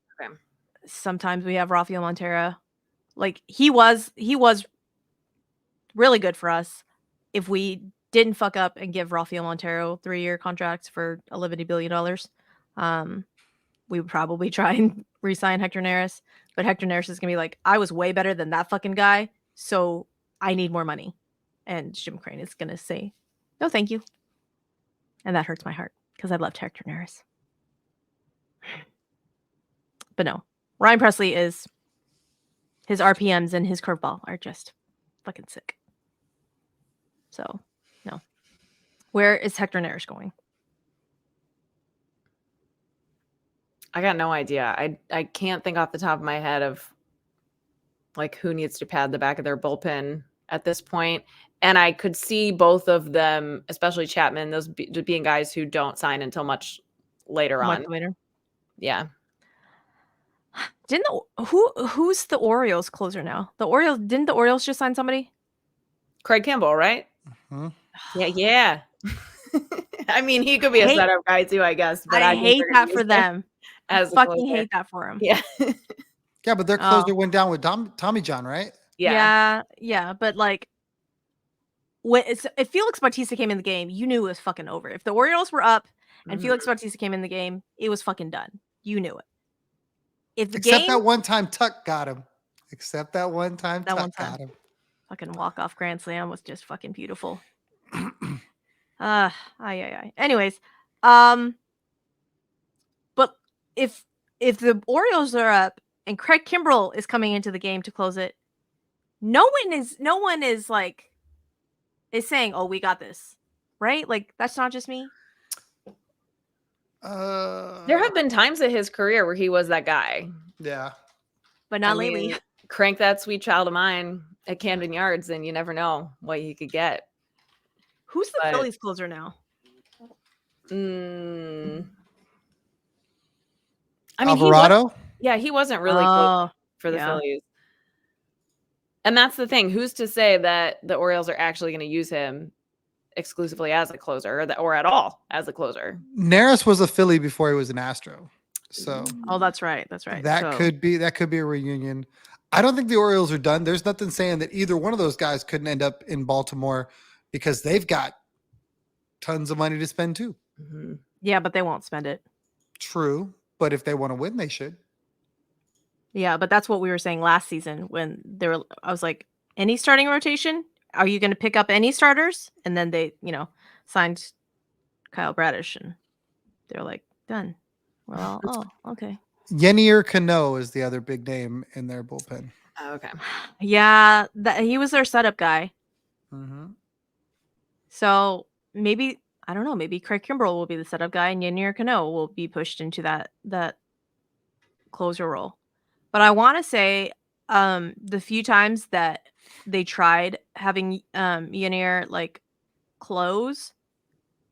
sometimes we have Rafael Montero. Like he was really good for us if we didn't fuck up and give Rafael Montero 3-year contracts for $11 billion. We would probably try and re-sign Hector Neris, but Hector Neris is gonna be like, I was way better than that fucking guy, so I need more money. And Jim Crane is gonna say, no, thank you. And that hurts my heart because I loved Hector Neris. But no, Ryan Presley his RPMs and his curveball are just fucking sick. So, no. Where is Hector Neris going? I got no idea. I can't think off the top of my head of like who needs to pad the back of their bullpen at this point. And I could see both of them, especially Chapman, those being guys who don't sign until much later on. Later. Yeah. Who's the Orioles closer now? Didn't the Orioles just sign somebody? Craig Kimbrell, right? Mm-hmm. Yeah. I mean, he could be a setup guy too, I guess. But I hate that for them. I fucking hate that for him. Yeah. Yeah, but their closer went down with Tommy John, right? Yeah. But like, if Felix Bautista came in the game, you knew it was fucking over. If the Orioles were up and Felix Bautista came in the game, it was fucking done. You knew it. Except that one time Tuck got him. Got him. Fucking walk-off grand slam was just fucking beautiful. Anyways, but if the Orioles are up and Craig Kimbrell is coming into the game to close it, no one is saying, "Oh, we got this," right? Like that's not just me. There have been times in his career where he was that guy. Yeah. But not lately. Crank that sweet child of mine at Camden Yards, and you never know what you could get. Who's the Phillies closer now? I mean, Alvarado? He wasn't really close for the Phillies. And that's the thing. Who's to say that the Orioles are actually going to use him exclusively as a closer or at all as a closer? Neris was a Philly before he was an Astro. So that's right. That could be a reunion. I don't think the Orioles are done. There's nothing saying that either one of those guys couldn't end up in Baltimore because they've got tons of money to spend too. Mm-hmm. Yeah, but they won't spend it. True, but if they want to win, they should. Yeah, but that's what we were saying last season when I was like, any starting rotation? Are you going to pick up any starters? And then they, signed Kyle Bradish and they're like, done. Well, okay. Yenier Cano is the other big name in their bullpen. Oh, okay. Yeah, he was their setup guy. Mm-hmm. So maybe, I don't know, maybe Craig Kimbrell will be the setup guy and Yenier Cano will be pushed into that closer role. But I want to say the few times that they tried having Yenier like close,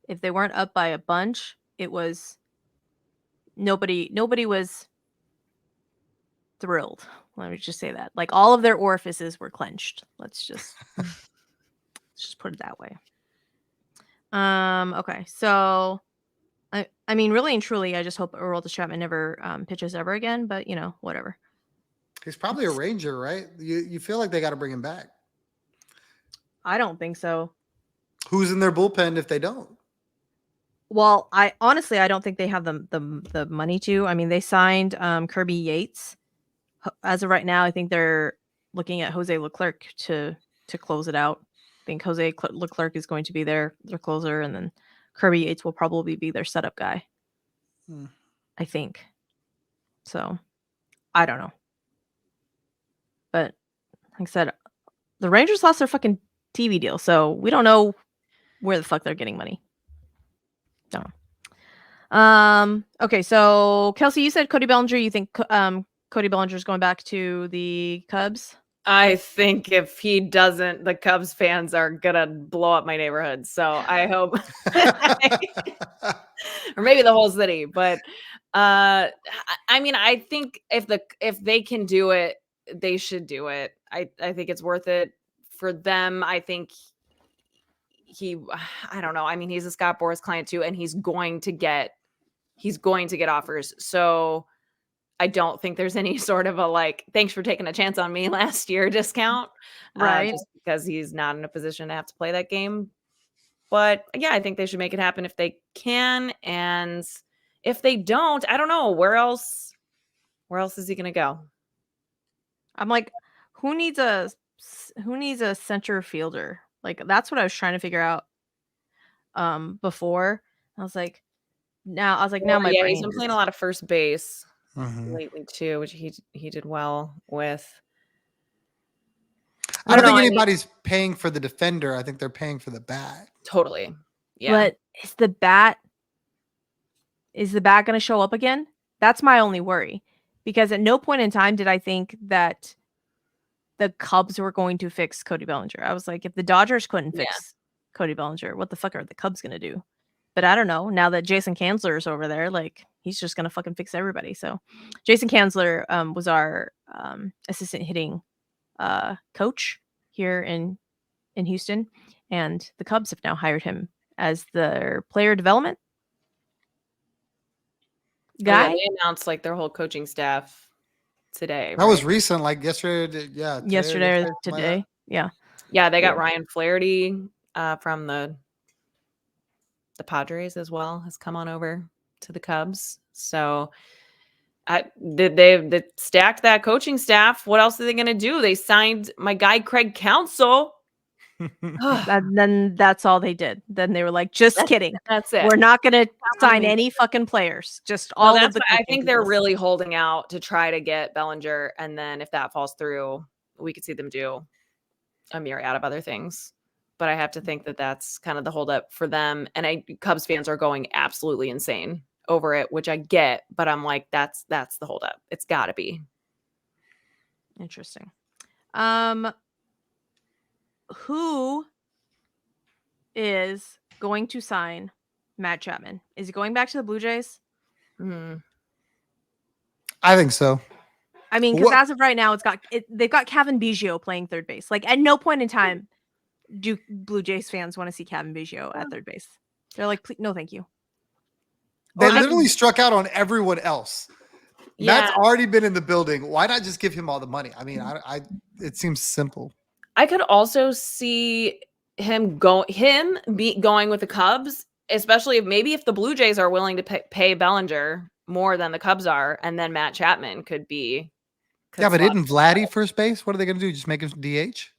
if they weren't up by a bunch, it was nobody was thrilled. Let me just say that. Like all of their orifices were clenched. Let's just put it that way. Okay. So I mean, really and truly, I just hope Aroldis Chapman never pitches ever again, but whatever. He's probably a Ranger, right? You feel like they got to bring him back. I don't think so. Who's in their bullpen if they don't? Well, I honestly don't think they have the money to. I mean, they signed Kirby Yates. As of right now, I think they're looking at Jose Leclerc to close it out. I think Jose Leclerc is going to be their closer, and then Kirby Yates will probably be their setup guy. I think. So, I don't know. But like I said, the Rangers lost their fucking TV deal, so we don't know where the fuck they're getting money. Don't know. Okay, so Kelsey, you said Cody Bellinger. You think Cody Bellinger's going back to the Cubs? I think if he doesn't, the Cubs fans are gonna blow up my neighborhood. So I hope, or maybe the whole city. But I mean, I think if they can do it, they should do it. I think it's worth it for them. I think I don't know. I mean, he's a Scott Boras client too, and he's going to get offers. So I don't think there's any sort of a like, thanks for taking a chance on me last year discount, right? Just because he's not in a position to have to play that game. But yeah, I think they should make it happen if they can, and if they don't, I don't know where else is he gonna go? I'm like, who needs a center fielder? Like that's what I was trying to figure out. Before I was like, now my Yeah, brain. he's been playing a lot of first base Mhm. lately too, which he did well with. I don't think know, I mean, anybody's paying for the defender. I think they're paying for the bat. totally. Yeah. But is the bat going to show up again? That's my only worry. Because at no point in time did I think that the Cubs were going to fix Cody Bellinger. I was like, if the Dodgers couldn't fix Cody Bellinger, what the fuck are the Cubs going to do? But I don't know. Now that Jason Kanzler is over there, like he's just going to fucking fix everybody. So Jason Kanzler was our assistant hitting coach here in Houston, and the Cubs have now hired him as their player development guy. They announced like their whole coaching staff today. That was right? recent, like yesterday. Yeah, Yesterday or something like today. that. Yeah, they got Ryan Flaherty from the Padres as well, has come on over to the Cubs. So they stacked that coaching staff. What else are they going to do? They signed my guy Craig Counsell. Then that's all they did. Then they were like, just kidding. That's it. We're not going to sign any fucking players. Just all of the. I think they're really holding out to try to get Bellinger, and then if that falls through, we could see them do a myriad of other things. But I have to think that that's kind of the holdup for them. And Cubs fans are going absolutely insane over it, which I get. But I'm like, that's the holdup. It's got to be. Interesting. Who is going to sign Matt Chapman? Is he going back to the Blue Jays? Mm. I think so. I mean, because as of right now, they've got Kevin Biggio playing third base. Like at no point in time do Blue Jays fans want to see Kevin Biggio at third base. They're like, no, thank you. They literally struck out on everyone else. Matt's Yeah. already been in the building. Why not just give him all the money? I mean, it seems simple. I could also see him going with the Cubs, especially if the Blue Jays are willing to pay Bellinger more than the Cubs are, and then Matt Chapman could Yeah, but slot. isn't Vladdy first base? What are they going to do? Just make him DH?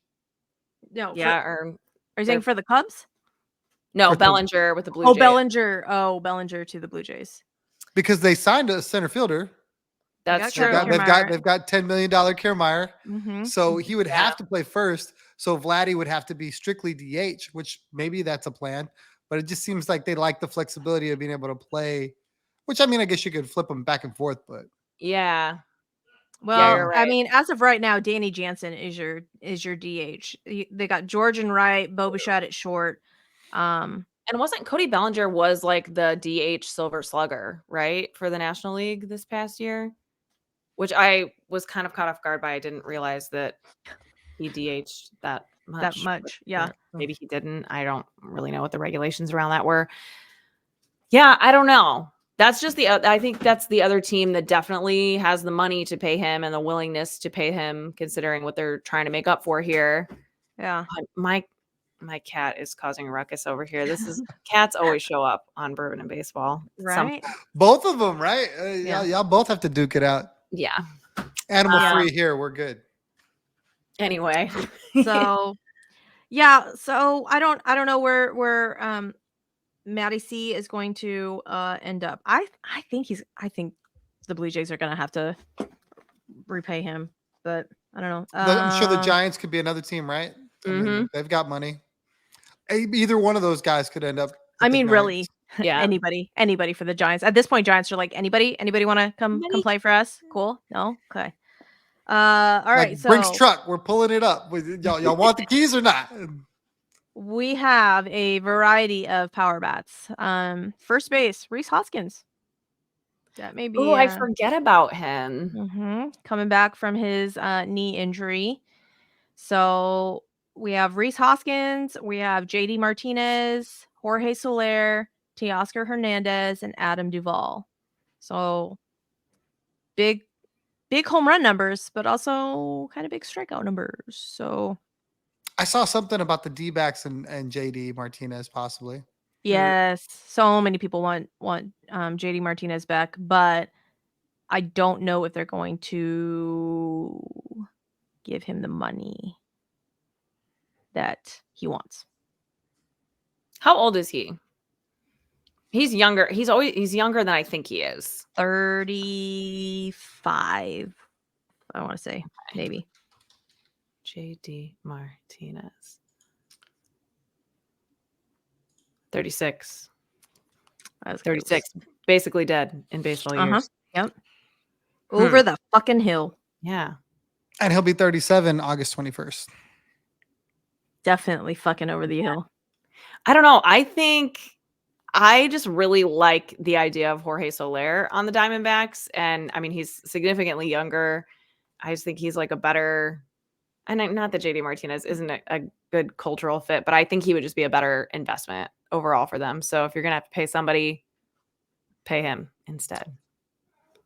No, Yeah, are you saying for the Cubs? No, For the- Bellinger with the Blue Oh, Jays. Bellinger to the Blue Jays. Because they signed a center fielder. That's They true. got They've got $10 million Kiermaier. Mm-hmm. So he would Yeah. have to play first. So Vladdy would have to be strictly DH, which maybe that's a plan. But it just seems like they like the flexibility of being able to play, which I mean, I guess you could flip them back and forth, but Yeah. Well, you're I right. mean, as of right now, Danny Jansen is your DH. They got George and Wright, Bo Bichette at short. And wasn't Cody Bellinger was like the DH Silver Slugger, right, for the National League this past year? Which I was kind of caught off guard by. I didn't realize that he DH'd that much. Yeah. Maybe he didn't. I don't really know what the regulations around that were. Yeah, I don't know. That's just I think that's the other team that definitely has the money to pay him and the willingness to pay him, considering what they're trying to make up for here. Yeah. My cat is causing a ruckus over here. Cats always show up on Bourbon and Baseball. Right. both of them, right? Yeah. Y'all both have to duke it out. Yeah. Animal free here. We're good. Anyway. So yeah, so I don't know where Matty C is going to end up. I think the Blue Jays are gonna have to repay him, but I don't know. I'm sure the Giants could be another team, right? I mean, they've got money. Either one of those guys could end up. I mean, really, Yeah. anybody for the Giants at this point. Giants are like anybody want to come play for us? Cool. No. Okay. All right. Like So Brink's truck, we're pulling it up. Y'all want the keys or not? we have a variety of power bats. First base, Rhys Hoskins. That may be. Oh, I forget about him. Coming back from his knee injury. So we have Rhys Hoskins, we have JD Martinez, Jorge Soler, Teoscar Hernandez, and Adam Duvall. So big home run numbers, but also kind of big strikeout numbers. So I saw something about the D-backs and JD Martinez possibly. yes, so many people want JD Martinez back, but I don't know if they're going to give him the money that he wants. How old is he? He's younger. He's younger than I think he is. 35. I want to say maybe. JD Martinez. 36. I was 36. Basically dead in baseball years. Yep. Over the fucking hill. Yeah. And he'll be 37 August 21st. Definitely fucking over the hill. I don't know. I think I just really like the idea of Jorge Soler on the Diamondbacks. And I mean, he's significantly younger. I just think he's like a better, and not that JD Martinez isn't a good cultural fit, but I think he would just be a better investment overall for them. So if you're going to have to pay somebody, pay him instead.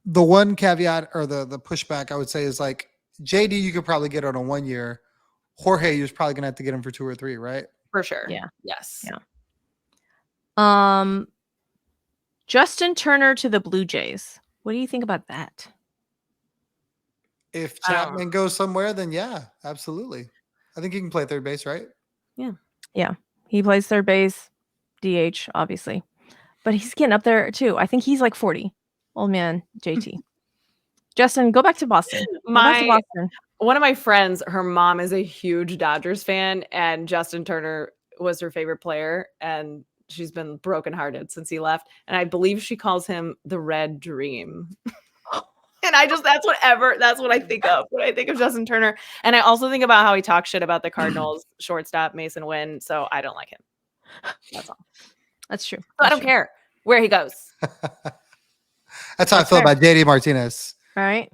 The one caveat or the pushback I would say is like JD, you could probably get on a 1 year. Jorge, you're probably going to have to get him for 2 or 3, right? For sure. Yeah. Yes. Yeah. Justin Turner to the Blue Jays. What do you think about that? If Chapman goes somewhere, then yeah, absolutely. I think he can play third base, right? Yeah. Yeah. He plays third base, DH, obviously. But he's getting up there too. I think he's like 40. Old man, JT. Justin, go back to Boston. One of my friends, her mom is a huge Dodgers fan, and Justin Turner was her favorite player, and she's been brokenhearted since he left. And I believe she calls him the Red Dream. And that's what I think of when I think of Justin Turner. And I also think about how he talks shit about the Cardinals shortstop Mason Wynn. So I don't like him. That's all. That's true. I don't care where he goes. That's how I feel about JD Martinez. All right.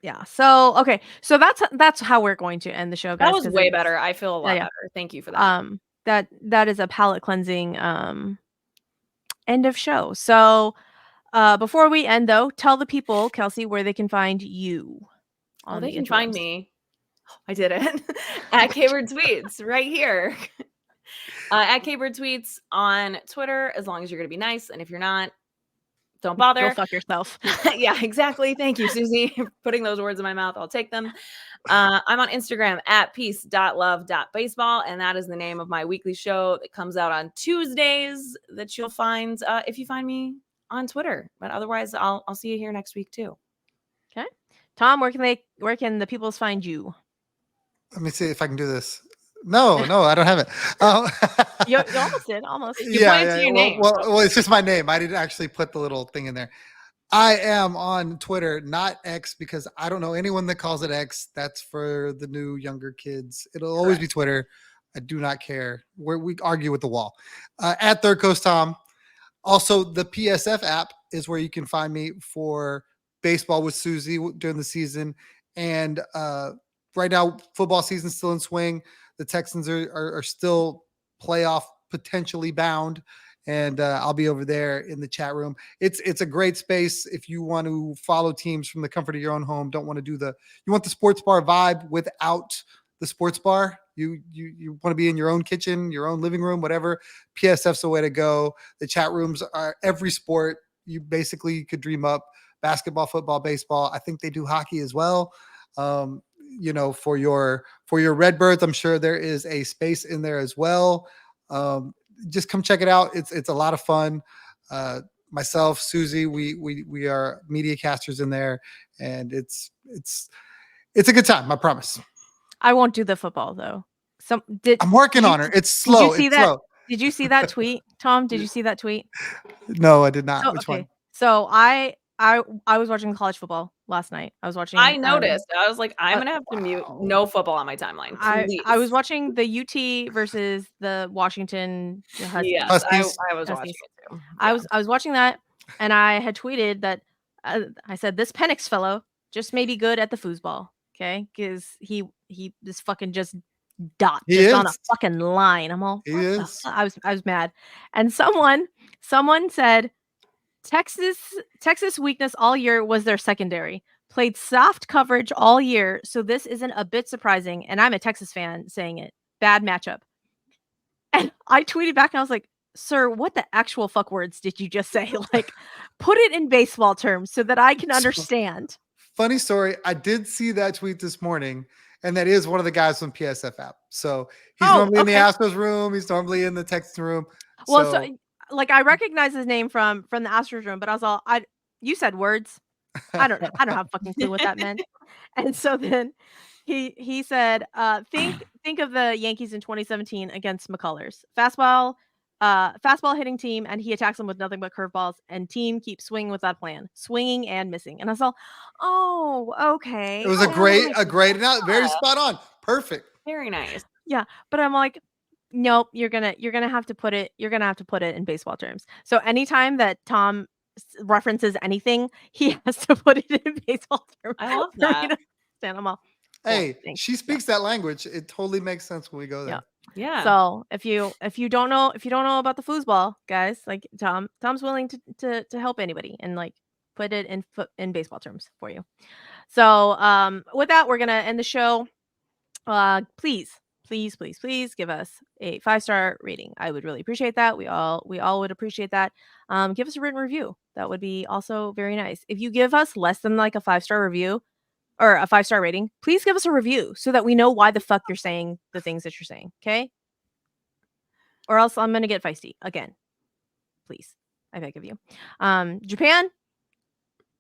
Yeah. So okay. So that's how we're going to end the show, guys. That was way better. I feel a lot better. Thank you for that. That is a palate cleansing end of show. So Before we end, though, tell the people, Kelsey, where they can find you on They the can find interwebs. me. I did it at K-Bird Tweets right here. At K-Bird Tweets on Twitter, as long as you're going to be nice. And if you're not, don't bother. Go fuck yourself. Yeah, exactly. Thank you, Suzy, for putting those words in my mouth. I'll take them. I'm on Instagram at peace.love.baseball, and that is the name of my weekly show that comes out on Tuesdays that you'll find if you find me on Twitter. But otherwise, I'll see you here next week too. Okay, Tom, where can the peoples find you? Let me see if I can do this. No, I don't have it. You almost did, almost. You pointed to your name. Well, it's just my name. I didn't actually put the little thing in there. I am on Twitter, not X, because I don't know anyone that calls it X. That's for the new younger kids. It'll always be Twitter. I do not care. We argue with the wall. At Third Coast Tom. Also, the PSF app is where you can find me for baseball with Suzy during the season. And right now, football season's still in swing. The Texans are still playoff potentially bound. And I'll be over there in the chat room. It's a great space if you want to follow teams from the comfort of your own home. Don't want to you want the sports bar vibe without the sports bar. You want to be in your own kitchen, your own living room, whatever. PSF's the way to go. The chat rooms are every sport you basically could dream up: basketball, football, baseball. I think they do hockey as well. For your Redbirds, I'm sure there is a space in there as well. Just come check it out. It's a lot of fun. Myself, Suzy, we are media casters in there, and it's a good time. I promise. I won't do the football though. I'm working on it. It's slow. Did you see that? Slow. Did you see that tweet, Tom? Did you see that tweet? No, I did not. Which one? So I was watching college football last night. I noticed. I was like, I'm gonna have to mute no football on my timeline. Please. I was watching the UT versus the Washington Huskies. Yes, I was watching it too. Yeah. I was watching that, and I had tweeted that I said this Penix fellow just may be good at the foosball, okay? Because he this fucking just on a fucking line. I'm all I was mad, and someone said Texas weakness all year was their secondary. Played soft coverage all year, so this isn't a bit surprising. And I'm a Texas fan saying it. Bad matchup. And I tweeted back and I was like, sir, what the actual fuck words did you just say? Like, put it in baseball terms so that I can understand. Funny story. I did see that tweet this morning, and that is one of the guys from PSF app. So he's normally in the Astros room. He's normally in the Texas room. Well, so I recognize his name from the Astros room, but I was all, you said words. I don't have a fucking clue what that meant. And so then he said, think of the Yankees in 2017 against McCullers. Fastball hitting team, and he attacks them with nothing but curveballs, and team keeps swinging without plan, swinging and missing. And I was all, oh, okay. It was a great, very spot on. Perfect. Very nice. Yeah. But I'm like, nope, you're gonna have to put it in baseball terms. So anytime that Tom references anything, he has to put it in baseball terms. I love that. I'm all, hey, she speaks that language. It totally makes sense when we go there. Yeah. So if you don't know about the foosball, guys, like Tom's willing to help anybody and like put it in baseball terms for you. So with that, we're gonna end the show. Please give us a 5-star rating. I would really appreciate that. We all would appreciate that. Give us a written review. That would be also very nice. If you give us less than like a 5-star review or a 5-star rating, please give us a review so that we know why the fuck you're saying the things that you're saying. Okay. Or else I'm going to get feisty again. Please. I beg of you. Japan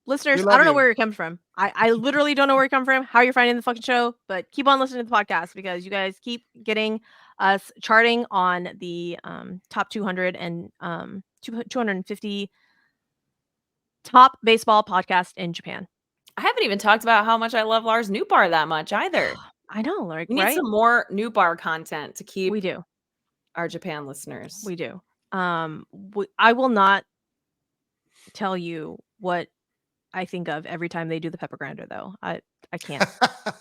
listeners, I don't know where you're coming from. I literally don't know where you're coming from, how you're finding the fucking show, but keep on listening to the podcast because you guys keep getting us charting on the top 200 and 250 top baseball podcast in Japan. I haven't even talked about how much I love Lars Newbar that much either. I know, like, we need some more Newbar content to keep our Japan listeners. We do. I will not tell you what I think of every time they do the pepper grinder, though. I can't.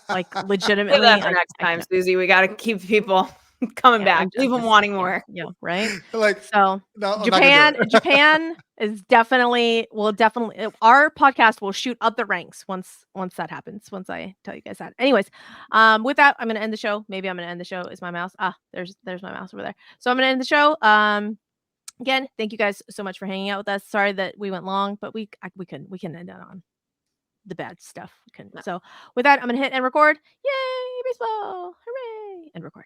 Like, legitimately. Save that for next time, Suzy. We got to keep people coming Yeah, back. Leave them wanting more. Yeah, right. Like, So no, I'm not gonna do it. Japan is definitely our podcast will shoot up the ranks once that happens. Once I tell you guys that. Anyways, with that, I'm gonna end the show. Maybe I'm gonna end the show. Is my mouse? There's my mouse over there. So I'm gonna end the show. Again, thank you guys so much for hanging out with us. Sorry that we went long, but we can end it on the bad stuff. We couldn't. So with that, I'm gonna hit and record. Yay, baseball! Hooray! And record.